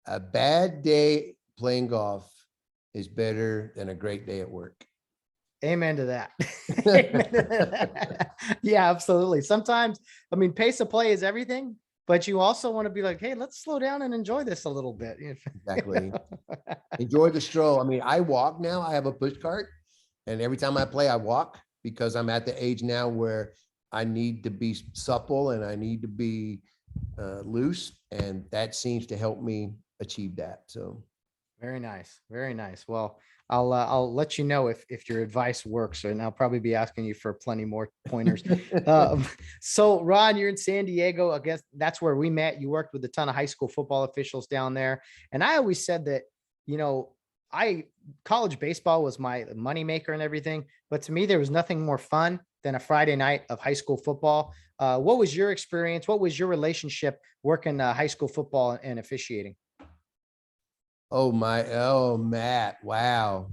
A bad day playing golf is better than a great day at work. Amen to that. Amen to that. Yeah, absolutely. Sometimes, I mean, pace of play is everything, but you also want to be like, hey, let's slow down and enjoy this a little bit. Exactly. Enjoy the stroll. I mean, I walk now. I have a push cart, and every time I play, I walk because I'm at the age now where I need to be supple and I need to be loose, and that seems to help me achieve that. So very nice. Very nice. Well, I'll let you know if your advice works, and I'll probably be asking you for plenty more pointers. So Ron, you're in San Diego. I guess that's where we met. You worked with a ton of high school football officials down there. And I always said that, college baseball was my moneymaker and everything, but to me, there was nothing more fun than a Friday night of high school football. What was your experience? What was your relationship working high school football and officiating? Oh, Matt. Wow.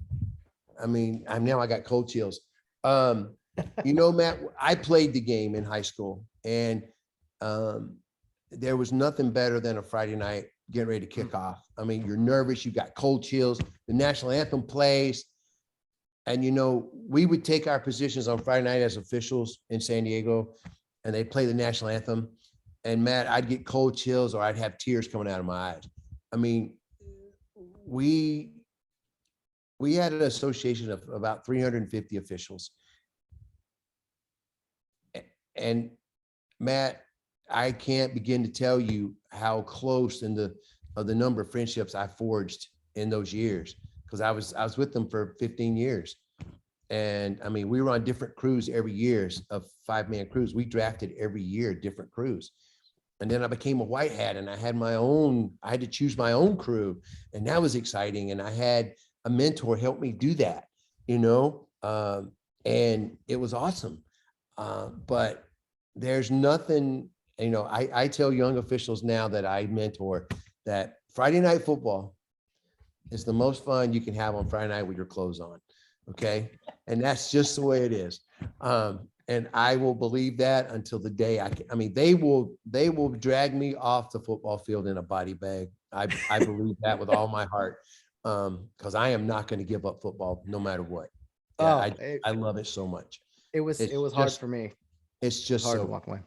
I mean, I got cold chills. Matt, I played the game in high school, and there was nothing better than a Friday night getting ready to kick off. I mean, you're nervous, you got cold chills, the national anthem plays. And, we would take our positions on Friday night as officials in San Diego, and they'd play the national anthem. And Matt, I'd get cold chills or I'd have tears coming out of my eyes. I mean, we had an association of about 350 officials. And Matt, I can't begin to tell you how close the number of friendships I forged in those years, because I was with them for 15 years. And I mean, we were on different crews every year, of 5-man crews. We drafted every year, different crews. And then I became a white hat, and I had to choose my own crew, and that was exciting. And I had a mentor help me do that, and it was awesome. But there's nothing, I tell young officials now that I mentor that Friday night football is the most fun you can have on Friday night with your clothes on. Okay. And that's just the way it is. And I will believe that until the day they will drag me off the football field in a body bag. I believe that with all my heart. Because I am not going to give up football no matter what. Yeah, I love it so much. It was hard for me. It's just hard so to walk away.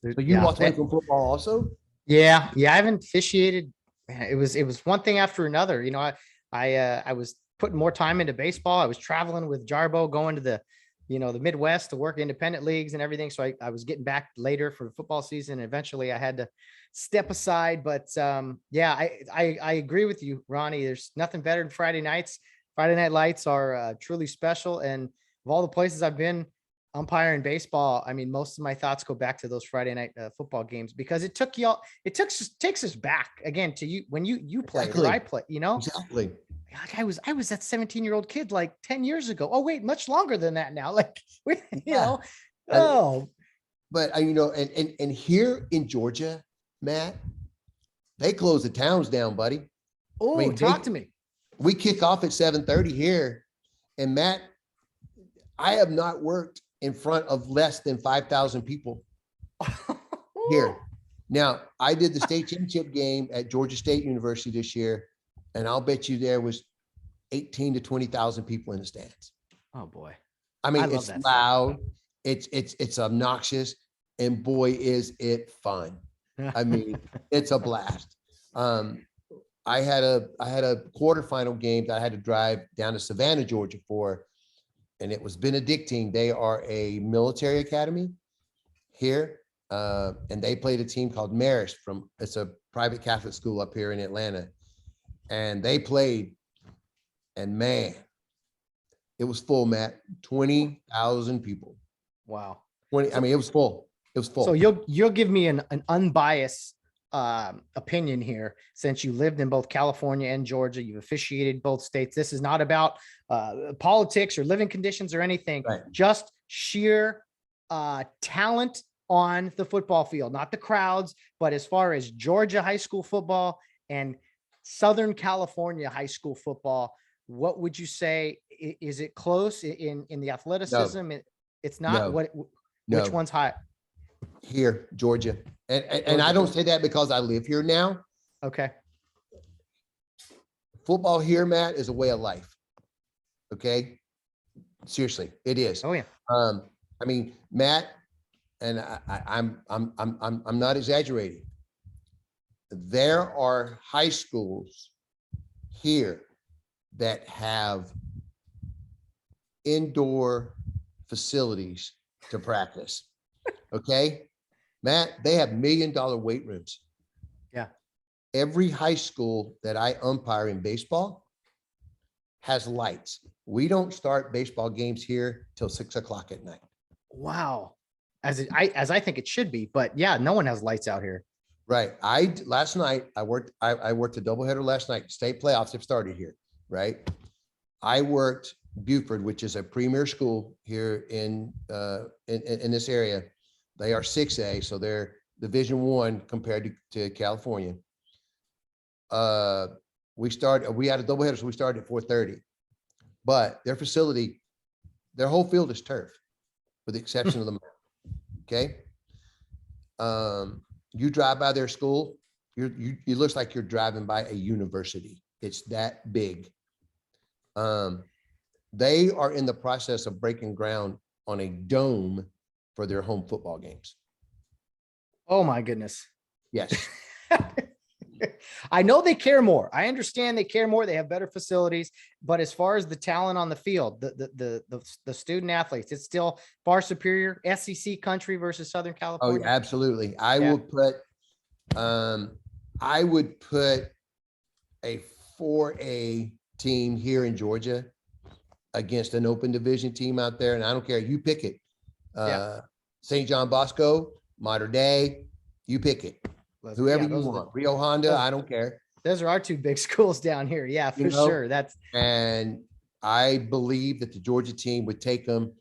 So you walked away from football also? Yeah. I haven't officiated. It was one thing after another. I was putting more time into baseball. I was traveling with Jarbo, going to the Midwest to work independent leagues and everything. So I was getting back later for the football season. Eventually I had to step aside, but I agree with you, Ronnie. There's nothing better than Friday nights. Friday night lights are truly special. And of all the places I've been umpiring baseball, I mean, most of my thoughts go back to those Friday night football games, because it takes us back again to you when you played, or I played, Exactly. Like I was that 17-year-old kid like 10 years ago. Oh wait, much longer than that now. Like, But and here in Georgia, Matt, they close the towns down, buddy. Oh, talk to me. We kick off at 7:30 here, and Matt, I have not worked in front of less than 5,000 people here. Now, I did the state championship game at Georgia State University this year, and I'll bet you there was 18 to 20,000 people in the stands. Oh boy. I mean, it's loud, it's obnoxious, and boy, is it fun. I mean, it's a blast. I had a quarterfinal game that I had to drive down to Savannah, Georgia for, and it was Benedictine. They are a military academy here, and they played a team called Marist it's a private Catholic school up here in Atlanta, and they played, and man, it was full, Matt. 20,000 people. Wow. It was full. It was full. So you'll give me an unbiased opinion here, since you lived in both California and Georgia. You've officiated both states. This is not about politics or living conditions or anything, right. Just sheer talent on the football field, not the crowds, but as far as Georgia high school football and Southern California high school football, what would you say? Is it close in the athleticism? It's not. No. Which No. one's high? Here, Georgia. And I don't say that because I live here now. Okay. Football here, Matt, is a way of life. Okay. Seriously, it is. Oh yeah. I mean, Matt, and I'm not exaggerating. There are high schools here that have indoor facilities to practice. Okay, Matt, they have $1 million weight rooms. Yeah. Every high school that I umpire in baseball has lights. We don't start baseball games here till 6 o'clock at night. Wow. As I think it should be, but yeah, no one has lights out here. Right. Last night I worked a doubleheader last night. State playoffs have started here. Right. I worked Buford, which is a premier school here in this area. They are 6A, so they're Division I compared to California. We had a doubleheader, so we started at 4:30. But their facility, their whole field is turf, with the exception of the mound. Okay. You drive by their school, it looks like you're driving by a university. It's that big. They are in the process of breaking ground on a dome for their home football games. Oh my goodness. Yes. I know they care more. I understand they care more. They have better facilities, but as far as the talent on the field, the student athletes, it's still far superior. SEC country versus Southern Oh, California. absolutely. I would put a 4A team here in Georgia against an open division team out there, and I don't care. You pick it. St. John Bosco, Modern Day, you pick it. Whoever you want. Rio Honda, I don't care. Those are our two big schools down here. Yeah, for sure. And I believe that the Georgia team would take them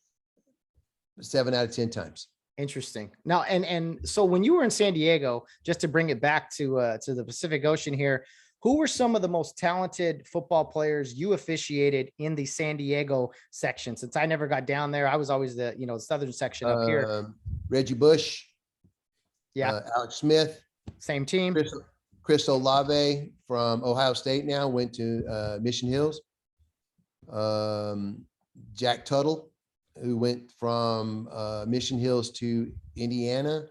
7 out of 10 times. Interesting. Now, and so when you were in San Diego, just to bring it back to the Pacific Ocean here, who were some of the most talented football players you officiated in the San Diego section? Since I never got down there, I was always the southern section up here. Reggie Bush. Yeah. Alex Smith. Same team. Chris Olave from Ohio State now went to Mission Hills. Jack Tuttle, who went from Mission Hills to Indiana,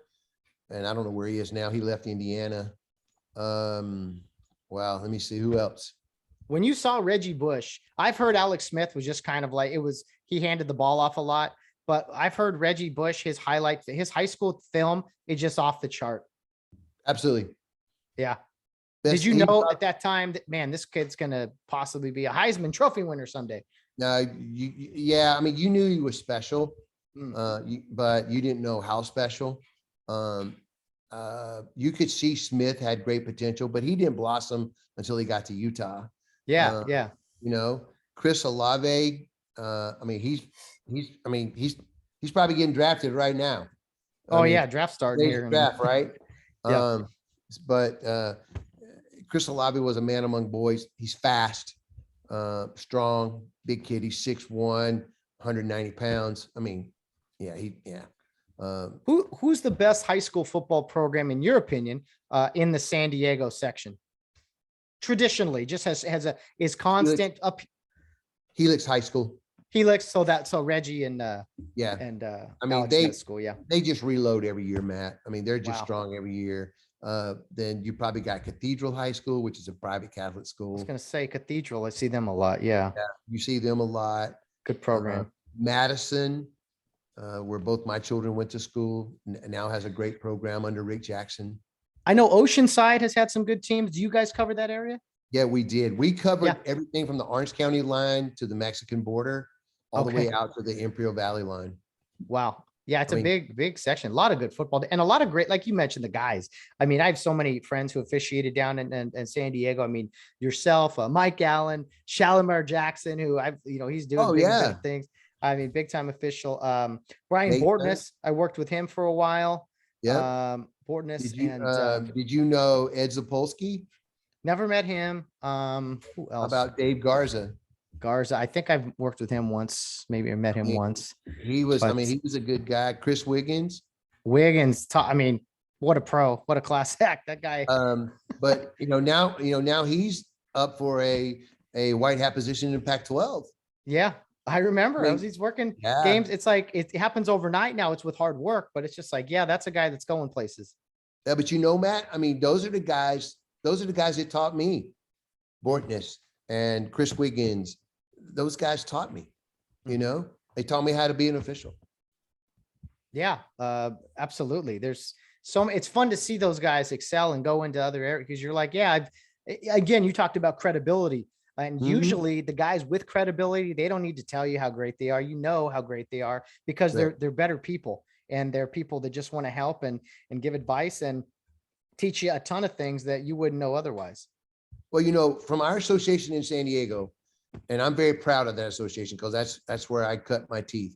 and I don't know where he is now. He left Indiana. Wow, let me see who else. When you saw Reggie Bush, I've heard Alex Smith was just kind of like he handed the ball off a lot, but I've heard Reggie Bush, his high school film is just off the chart. Absolutely. Yeah. Did you know at that time that, man, this kid's going to possibly be a Heisman Trophy winner someday? No, yeah. I mean, you knew he was special, but you didn't know how special. You could see Smith had great potential, but he didn't blossom until he got to Utah. Yeah. Chris Olave. I mean, he's probably getting drafted right now. Draft starting here. Draft, right? Yeah. But Chris Olave was a man among boys. He's fast, strong, big kid. He's 6'1", 190 pounds. I mean, who's the best high school football program in your opinion in the San Diego section? Traditionally, just is constant up. Helix High School. Helix, so Reggie and I mean, Alex school, they just reload every year, Matt. I mean, they're just strong every year. Then you probably got Cathedral High School, which is a private Catholic school. I was going to say Cathedral. I see them a lot. Yeah, you see them a lot. Good program. Madison, where both my children went to school, now has a great program under Rick Jackson. I know Oceanside has had some good teams. Do you guys cover that area? Yeah, we did. We covered everything from the Orange County line to the Mexican border, all the way out to the Imperial Valley line. Wow. Yeah, it's a big section. A lot of good football and a lot of great, like you mentioned, the guys. I mean, I have so many friends who officiated down in San Diego. I mean, yourself, Mike Allen, Shalimar Jackson, who he's doing big things. I mean, big time official. Brian Bortness, I worked with him for a while. Yeah. Bortness. Did you know Ed Zapolsky? Never met him. Who else? How about Dave Garza? Garza. I think I've worked with him once, maybe I met him once. He was, I But- mean, he was a good guy. Chris Wiggins. Wiggins, I mean, what a pro, what a class act, that guy. But now he's up for a white hat position in Pac-12. Yeah, I remember. I mean, He's working Yeah. games. It's like it happens overnight now. It's with hard work, but it's just like, yeah, that's a guy that's going places. Yeah, but Matt, I mean, those are the guys that taught me. Bortness and Chris Wiggins, those guys taught me, they taught me how to be an official. Yeah, absolutely. There's it's fun to see those guys excel and go into other areas because you're like, yeah, again, you talked about credibility. And usually the guys with credibility, they don't need to tell you how great they are. You know how great they are because they're better people, and they're people that just want to help and give advice and teach you a ton of things that you wouldn't know otherwise. Well, from our association in San Diego, and I'm very proud of that association because that's where I cut my teeth.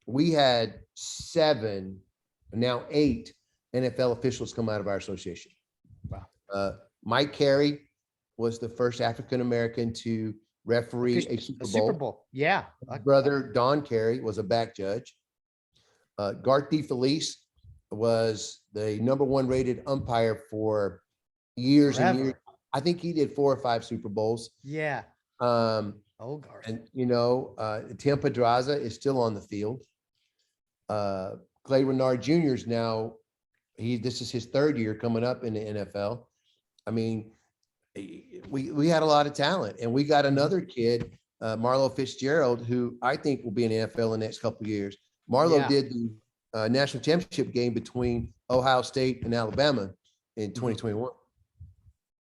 We had 7, now 8 NFL officials come out of our association. Wow. Mike Carey was the first African-American to referee a Super Bowl. Yeah. His brother, Don Carey, was a back judge. Garth DeFelice was the #1 rated umpire for years and years. I think he did 4 or 5 Super Bowls. Yeah. Garth. And Tim Pedraza is still on the field. Clay Renard Jr. is now, this is his 3rd year coming up in the NFL. I mean, we had a lot of talent, and we got another kid, Marlo Fitzgerald, who I think will be in the NFL in the next couple of years. Marlo did the national championship game between Ohio State and Alabama in 2021.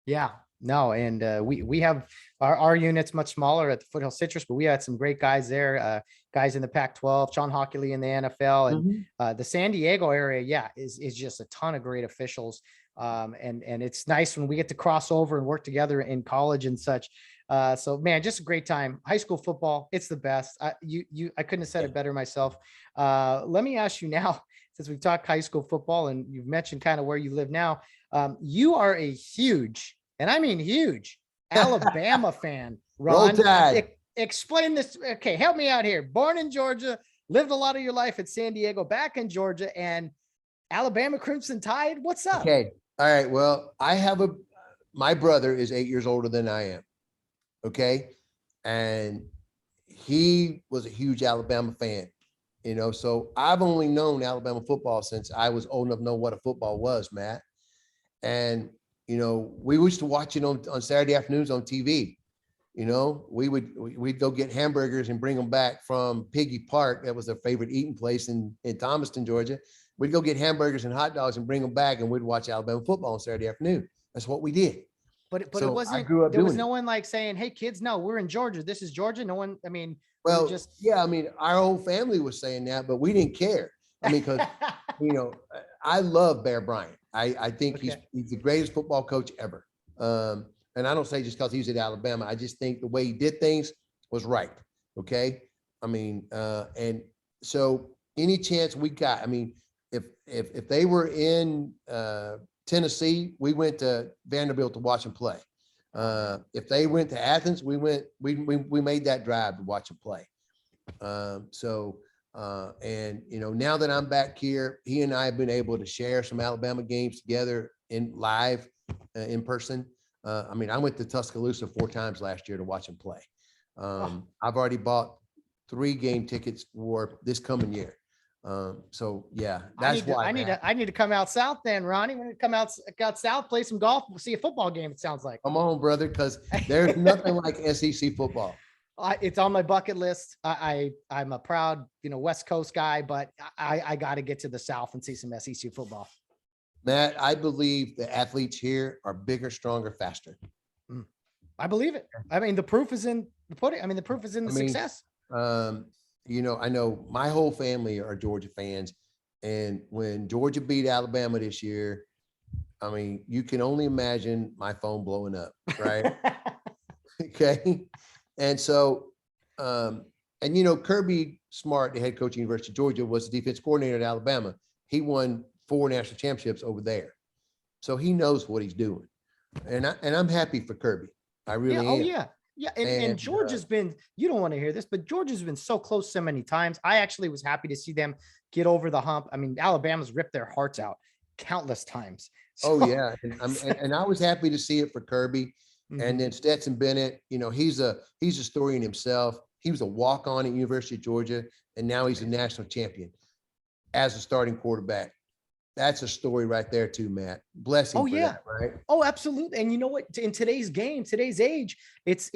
Yeah, no. And we have our unit's much smaller at the Foothill Citrus, but we had some great guys there, guys in the Pac-12, Sean Hockley in the NFL, and the San Diego area. Yeah, is just a ton of great officials. And it's nice when we get to cross over and work together in college and such. So man, just a great time. High school football, it's the best. I couldn't have said it better myself. Let me ask you now, since we've talked high school football and you've mentioned kind of where you live now, you are a huge, and I mean huge, Alabama fan. Ron, Roll Tide. Explain this. Okay, help me out here. Born in Georgia, lived a lot of your life at San Diego, back in Georgia, and Alabama Crimson Tide. What's up? Okay. All right. Well, my brother is 8 years older than I am. Okay. And he was a huge Alabama fan, so I've only known Alabama football since I was old enough to know what a football was, Matt. And, we used to watch it on Saturday afternoons on TV. We'd go get hamburgers and bring them back from Piggy Park. That was their favorite eating place in Thomaston, Georgia. We'd go get hamburgers and hot dogs and bring them back, and we'd watch Alabama football on Saturday afternoon. That's what we did. But So it wasn't, I grew up there was doing no one like saying, hey kids, no, we're in Georgia. This is Georgia. No one, I mean, Well, just yeah, I mean, our whole family was saying that, but we didn't care. I mean, because, I love Bear Bryant. I think he's the greatest football coach ever. And I don't say just because he was at Alabama. I just think the way he did things was right. Okay. I mean, and so any chance we got, I mean, if they were in Tennessee, we went to Vanderbilt to watch them play. If they went to Athens, we made that drive to watch them play. And now that I'm back here, he and I have been able to share some Alabama games together in live, in person. I mean, I went to Tuscaloosa 4 times last year to watch him play. I've already bought 3 game tickets for this coming year. So yeah, that's why I need to come out south then, Ronnie. When it come out south, play some golf, we'll see a football game. It sounds like. Come on, brother, because there's nothing like SEC football. It's on my bucket list. I'm a proud, West Coast guy, but I got to get to the South and see some SEC football. Matt, I believe the athletes here are bigger, stronger, faster. I believe it. I mean, the proof is in the pudding. I mean, the proof is in the success. I know my whole family are Georgia fans, and when Georgia beat Alabama this year, I mean, you can only imagine my phone blowing up, right? Okay. And so, Kirby Smart, the head coach of University of Georgia, was the defense coordinator at Alabama. He won 4 national championships over there. So he knows what he's doing. And I'm happy for Kirby. I really am. Oh yeah. Yeah, and Georgia's been, you don't want to hear this, but Georgia's been so close so many times. I actually was happy to see them get over the hump. I mean, Alabama's ripped their hearts out countless times. Oh So, yeah, and I was happy to see it for Kirby, and mhm. then Stetson Bennett. You know, he's a story in himself. He was a walk-on at University of Georgia, and now he's a national champion as a starting quarterback. That's a story right there too, Matt. Blessing Oh for yeah. that, right? Oh, absolutely. And you know what? In today's game, today's age, it's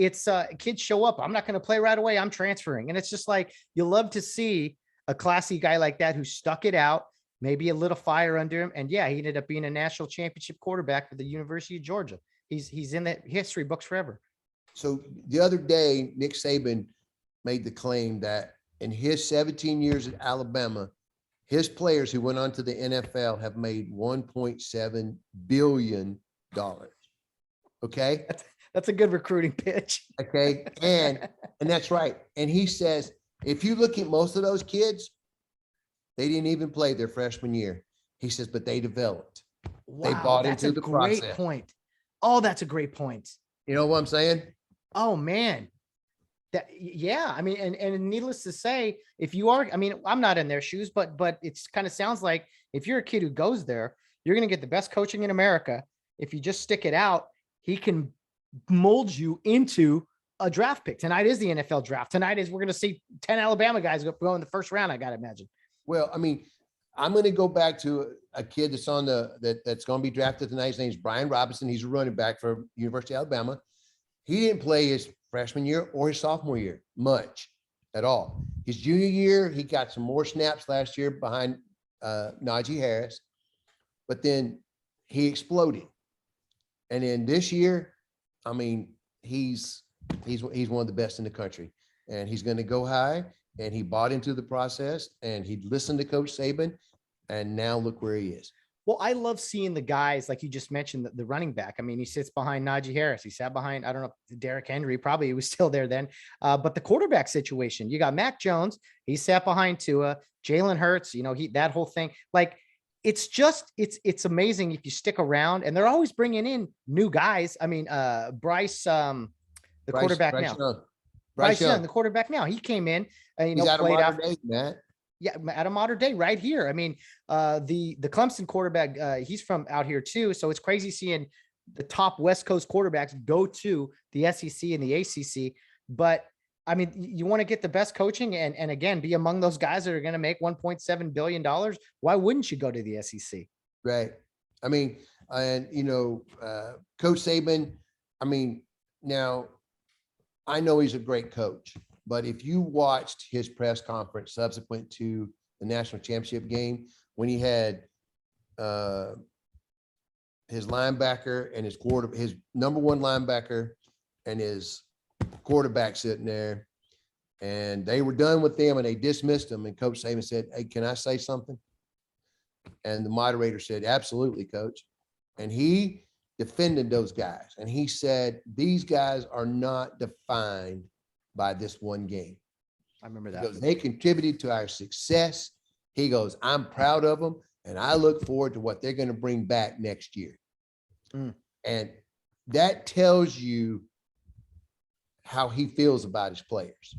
kids show up. I'm not going to play right away. I'm transferring. And it's just like, you love to see a classy guy like that who stuck it out, maybe a little fire under him. And yeah, he ended up being a national championship quarterback for the University of Georgia. He's in the history books forever. So the other day, Nick Saban made the claim that in his 17 years at Alabama, his players who went on to the NFL have made $1.7 billion. Okay. That's a good recruiting pitch. Okay. And that's right. And he says, if you look at most of those kids, they didn't even play their freshman year. He says, but they developed. They bought That's into a the great process. point. Oh, that's a great point. You know what I'm saying? Oh man. Yeah, I mean, and needless to say, if you are, I mean, I'm not in their shoes, but it's kind of sounds like if you're a kid who goes there, you're going to get the best coaching in America. If you just stick it out, he can mold you into a draft pick. Tonight is the NFL draft. Tonight is, we're going to see 10 Alabama guys go in the first round, I got to imagine. Well, I mean, I'm going to go back to a kid that's on that's going to be drafted tonight. His name's Brian Robinson. He's a running back for University of Alabama. He didn't play his freshman year or his sophomore year much at all. His junior year, he got some more snaps last year behind Najee Harris, but then he exploded. And then this year, I mean, he's one of the best in the country, and he's going to go high. And he bought into the process, and he listened to Coach Saban, and now look where he is. Well, I love seeing the guys, like you just mentioned, the running back. I mean, he sits behind Najee Harris. He sat behind, I don't know, Derrick Henry, probably he was still there then. But the quarterback situation, you got Mac Jones. He sat behind Tua, Jalen Hurts, you know, that whole thing. Like, it's just, it's amazing if you stick around, and they're always bringing in new guys. I mean, Bryce, quarterback now. Bryce Young, the quarterback now. He came in, you know, played out. Matt. Yeah, at a modern day right here. I mean, the Clemson quarterback, he's from out here too. So it's crazy seeing the top West Coast quarterbacks go to the SEC and the ACC. But I mean, you want to get the best coaching and again, be among those guys that are going to make $1.7 billion. Why wouldn't you go to the SEC? Right. I mean, and you know, Coach Saban, I mean, now I know he's a great coach, but if you watched his press conference subsequent to the national championship game, when he had his linebacker and his number one linebacker and his quarterback sitting there, and they were done with them and they dismissed him, and Coach Saban said, "Hey, can I say something?" And the moderator said, "Absolutely, Coach." And he defended those guys, and he said, "These guys are not defined by this one game." I remember that. Because they contributed to our success. He goes, "I'm proud of them, and I look forward to what they're going to bring back next year." And that tells you how he feels about his players,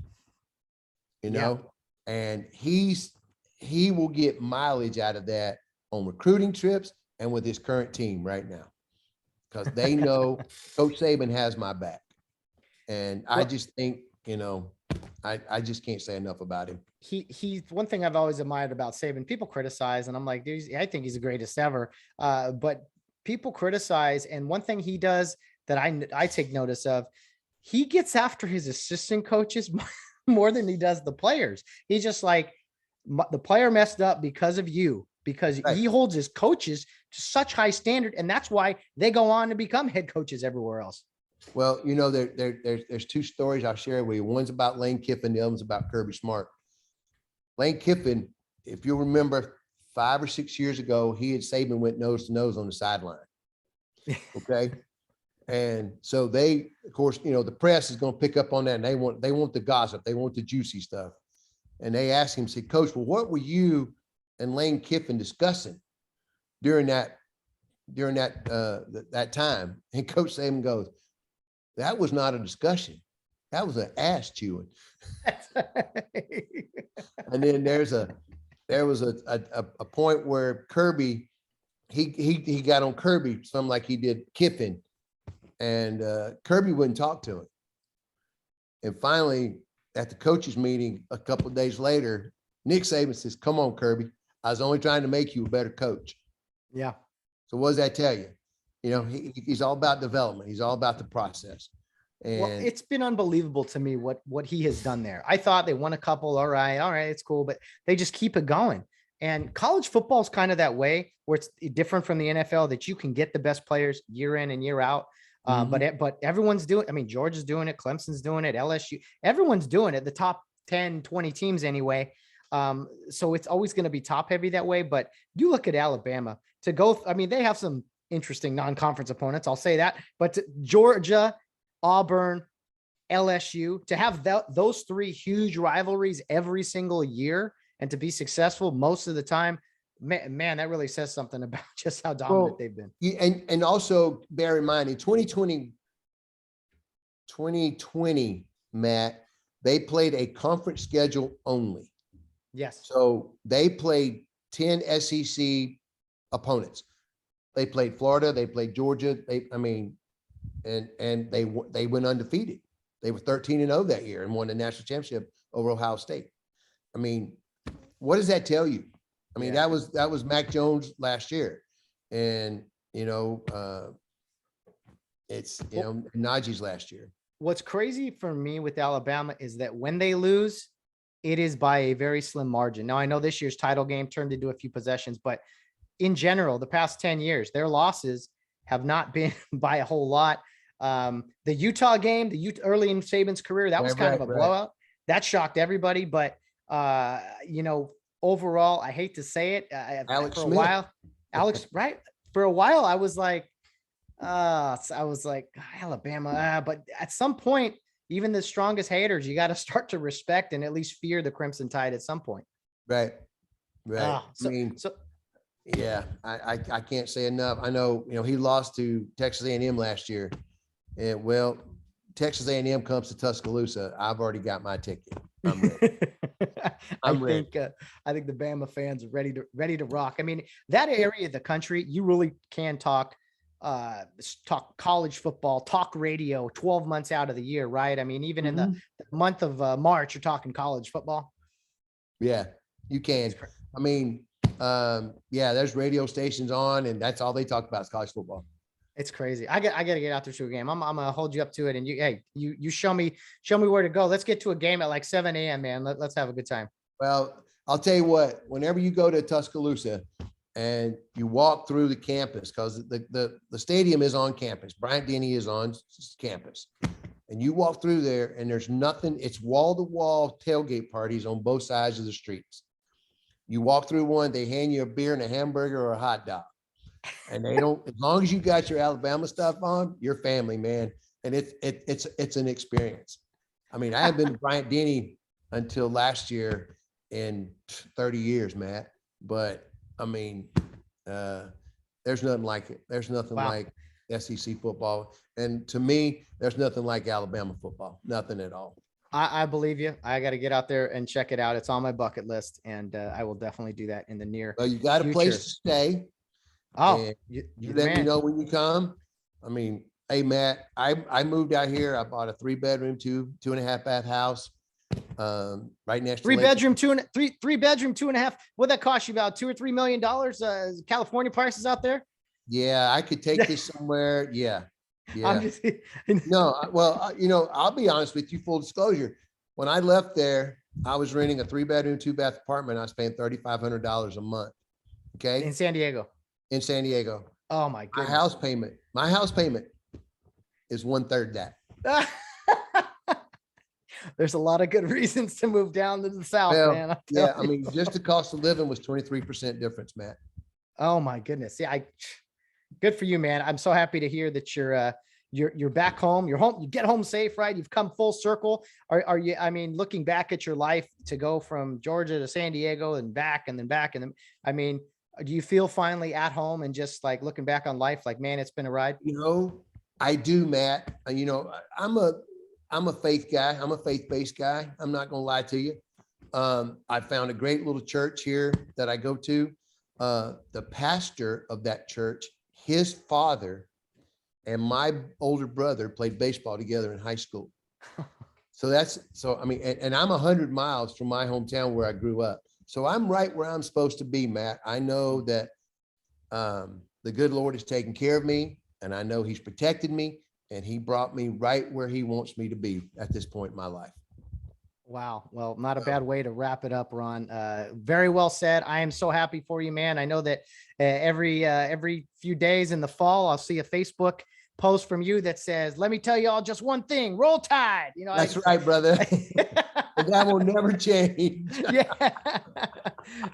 you know, and he will get mileage out of that on recruiting trips and with his current team right now, because they know Coach Saban has my back. And I just think, you know, I just can't say enough about him. He's one thing I've always admired about Saban. People criticize, and I'm like, dude, I think he's the greatest ever. But people criticize, and one thing he does that I take notice of, he gets after his assistant coaches more than he does the players. He's just like, the player messed up because of you, because he holds his coaches to such high standard, and that's why they go on to become head coaches everywhere else. Well, you know, there's two stories I'll share with you. One's about Lane Kiffin, the other one's about Kirby Smart. Lane Kiffin, if you remember 5 or 6 years ago, he and Saban went nose to nose on the sideline. Okay. And so they, of course, you know, the press is going to pick up on that, and they want the gossip. They want the juicy stuff. And they asked him, said, "Coach, well, what were you and Lane Kiffin discussing during that time?" And Coach Saban goes, "That was not a discussion. That was an ass chewing. And then there was a point where Kirby, he got on Kirby, something like he did Kiffin, and Kirby wouldn't talk to him. And finally, at the coaches meeting a couple of days later, Nick Saban says, "Come on, Kirby. I was only trying to make you a better coach." Yeah. So what does that tell you? You know, he's all about development. He's all about the process. And Well, it's been unbelievable to me what he has done there. I thought they won a couple. All right, it's cool, but they just keep it going. And college football is kind of that way, where it's different from the NFL, that you can get the best players year in and year out. But everyone's doing. I mean, Georgia's doing it, Clemson's doing it, LSU. Everyone's doing it. The top 10, 20 teams anyway. So it's always going to be top heavy that way. But you look at Alabama to go. I mean, they have some interesting non-conference opponents. I'll say that. But Georgia, Auburn, LSU, to have those three huge rivalries every single year and to be successful most of the time, man, that really says something about just how dominant they've been. And also bear in mind in 2020, Matt, they played a conference schedule only. Yes. So they played 10 SEC opponents. They played Florida, they played Georgia. And they went undefeated. They were 13-0 that year and won the national championship over Ohio State. I mean, what does that tell you? I mean, that was Mac Jones last year, and it's Najee's last year. What's crazy for me with Alabama is that when they lose, it is by a very slim margin. Now I know this year's title game turned into a few possessions, but in general, the past 10 years, their losses have not been by a whole lot. The Utah game, early in Saban's career, that was kind of a blowout. That shocked everybody. But, overall, I hate to say it. For a while, I was like, Alabama. But at some point, even the strongest haters, you got to start to respect and at least fear the Crimson Tide at some point. Right. Yeah, I can't say enough. I know, he lost to Texas A&M last year. And Texas A&M comes to Tuscaloosa. I've already got my ticket. I'm ready. I think the Bama fans are ready to rock. I mean, that area of the country, you really can talk college football, talk radio 12 months out of the year, right? I mean, even in the month of March, you're talking college football. Yeah, you can. I mean, there's radio stations on, and that's all they talk about is college football. It's crazy. I got to get out there to a game. I'm gonna hold you up to it, and you show me where to go. Let's get to a game at like 7 a.m. man. Let's have a good time. Well, I'll tell you what. Whenever you go to Tuscaloosa and you walk through the campus, because the stadium is on campus, Bryant-Denny is on campus, and you walk through there, and there's nothing. It's wall-to-wall tailgate parties on both sides of the streets. You walk through one, they hand you a beer and a hamburger or a hot dog. And they don't, as long as you got your Alabama stuff on, you're family, man. And it's an experience. I mean, I haven't been to Bryant-Denny until last year in 30 years, Matt. But I mean, there's nothing like it. There's nothing like SEC football. And to me, there's nothing like Alabama football. Nothing at all. I believe you. I got to get out there and check it out. It's on my bucket list, and I will definitely do that in the near. Well, you got a place to stay. Oh, you let me know when you come. I mean, hey, Matt, I moved out here. I bought a 3-bedroom, 2.5 bath house, right next to three bedroom, 2.5. What that cost you, about $2 or $3 million? California prices out there. Yeah, I could take this somewhere. Yeah. I'm just, No, well, I'll be honest with you. Full disclosure, when I left there, I was renting a 3-bedroom, 2-bath apartment. I was paying $3,500 a month. Okay, in San Diego. Oh my goodness. My house payment is 1/3 that. There's a lot of good reasons to move down to the south, man. Yeah, I mean, just the cost of living was 23% difference, Matt. Oh my goodness. Yeah, good for you, man. I'm so happy to hear that you're back home. You're home. You get home safe, right? You've come full circle. Are you? I mean, looking back at your life to go from Georgia to San Diego and back, and then I mean, do you feel finally at home and just like looking back on life, like, man, it's been a ride? I do, Matt. I'm a faith guy. I'm a faith-based guy. I'm not going to lie to you. I found a great little church here that I go to. The pastor of that church, his father and my older brother played baseball together in high school. So I mean, and I'm 100 miles from my hometown where I grew up. So I'm right where I'm supposed to be, Matt. I know that the good Lord is taking care of me, and I know he's protected me, and he brought me right where he wants me to be at this point in my life. Wow. Well, not a bad way to wrap it up, Ron. Very well said. I am so happy for you, man. I know that every few days in the fall, I'll see a Facebook post from you that says, let me tell you all just one thing, roll tide. You know, that's right, brother. That will never change. Yeah.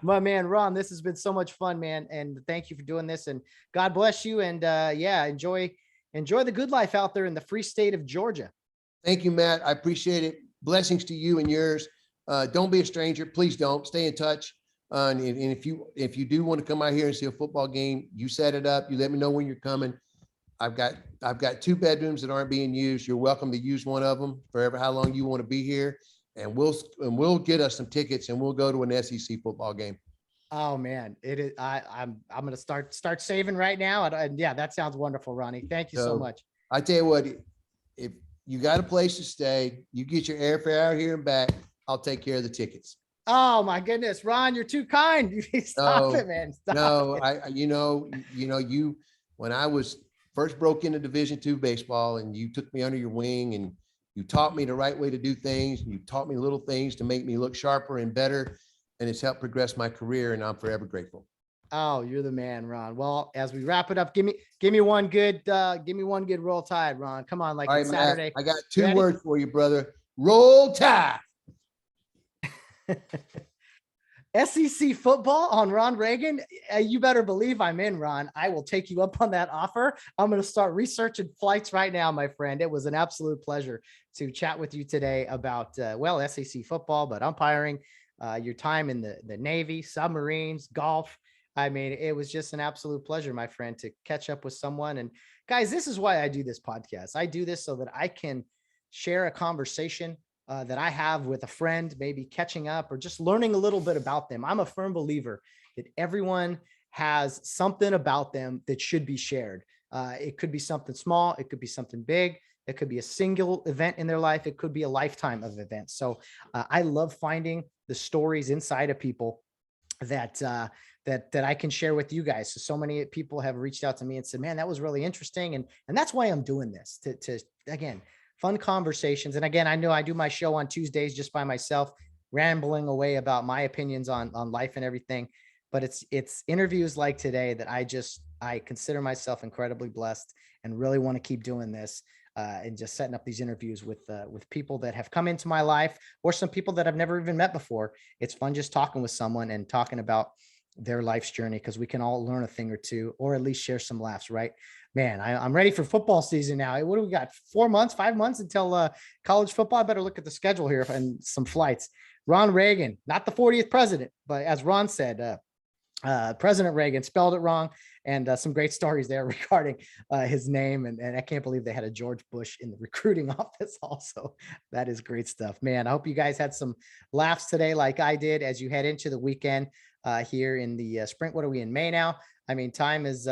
My man, Ron, this has been so much fun, man. And thank you for doing this, and God bless you. And yeah, enjoy the good life out there in the free state of Georgia. Thank you, Matt. I appreciate it. Blessings to you and yours. Don't be a stranger. Please don't. Stay in touch. And if you do want to come out here and see a football game, you set it up. You let me know when you're coming. I've got 2 bedrooms that aren't being used. You're welcome to use one of them for how long you want to be here. And we'll get us some tickets, and we'll go to an SEC football game. Oh man, it is. I'm going to start saving right now. And yeah, that sounds wonderful, Ronnie. Thank you so much. I tell you what, if you got a place to stay, you get your airfare out here and back, I'll take care of the tickets. Oh my goodness, Ron, you're too kind. Stop it, man. Stop it. When I was first broke into Division II baseball, and you took me under your wing, and you taught me the right way to do things, and you taught me little things to make me look sharper and better, and it's helped progress my career, and I'm forever grateful. Oh, you're the man, Ron. Well, as we wrap it up, give me one good roll tide, Ron. Come on, like it's Saturday. Matt, I got 2 words for you, brother. Roll tide. SEC football on Ron Reagan. You better believe I'm in, Ron. I will take you up on that offer. I'm going to start researching flights right now, my friend. It was an absolute pleasure to chat with you today about, SEC football, but umpiring, your time in the Navy, submarines, golf. I mean, it was just an absolute pleasure, my friend, to catch up with someone. And guys, this is why I do this podcast. I do this so that I can share a conversation that I have with a friend, maybe catching up or just learning a little bit about them. I'm a firm believer that everyone has something about them that should be shared. It could be something small. It could be something big. It could be a single event in their life. It could be a lifetime of events. So I love finding the stories inside of people that I can share with you guys. So many people have reached out to me and said, man, that was really interesting. And that's why I'm doing this, to again, fun conversations. And again, I know I do my show on Tuesdays just by myself, rambling away about my opinions on life and everything. But it's interviews like today that I consider myself incredibly blessed, and really want to keep doing this and just setting up these interviews with people that have come into my life, or some people that I've never even met before. It's fun just talking with someone and talking about their life's journey, because we can all learn a thing or two, or at least share some laughs, right? Man, I'm ready for football season now. What do we got? 5 months until college football? I better look at the schedule here and some flights. Ron Reagan, not the 40th president, but as Ron said, President Reagan, spelled it wrong, and some great stories there regarding his name. And I can't believe they had a George Bush in the recruiting office also. That is great stuff, man. I hope you guys had some laughs today like I did as you head into the weekend here in the spring. What are we in, May now? I mean, time's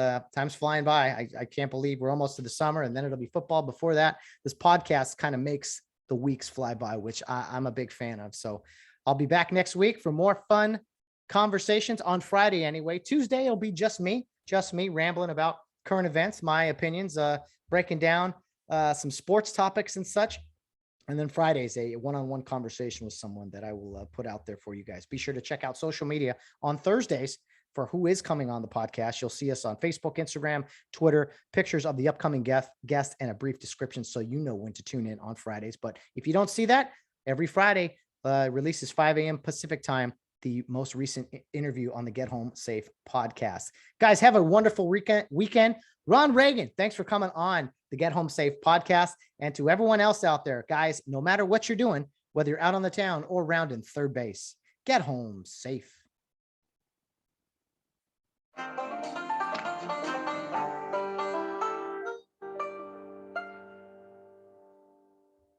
flying by. I can't believe we're almost to the summer, and then it'll be football before that. This podcast kind of makes the weeks fly by, which I'm a big fan of. So I'll be back next week for more fun conversations on Friday anyway. Tuesday, it'll be just me rambling about current events, my opinions, breaking down some sports topics and such. And then Friday's a one-on-one conversation with someone that I will put out there for you guys. Be sure to check out social media on Thursdays for who is coming on the podcast. You'll see us on Facebook, Instagram, Twitter, pictures of the upcoming guest, and a brief description so you know when to tune in on Fridays. But if you don't see that, every Friday releases 5 a.m. Pacific time, the most recent interview on the Get Home Safe podcast. Guys, have a wonderful weekend. Ron Reagan, thanks for coming on the Get Home Safe podcast. And to everyone else out there, guys, no matter what you're doing, whether you're out on the town or rounding third base, get home safe.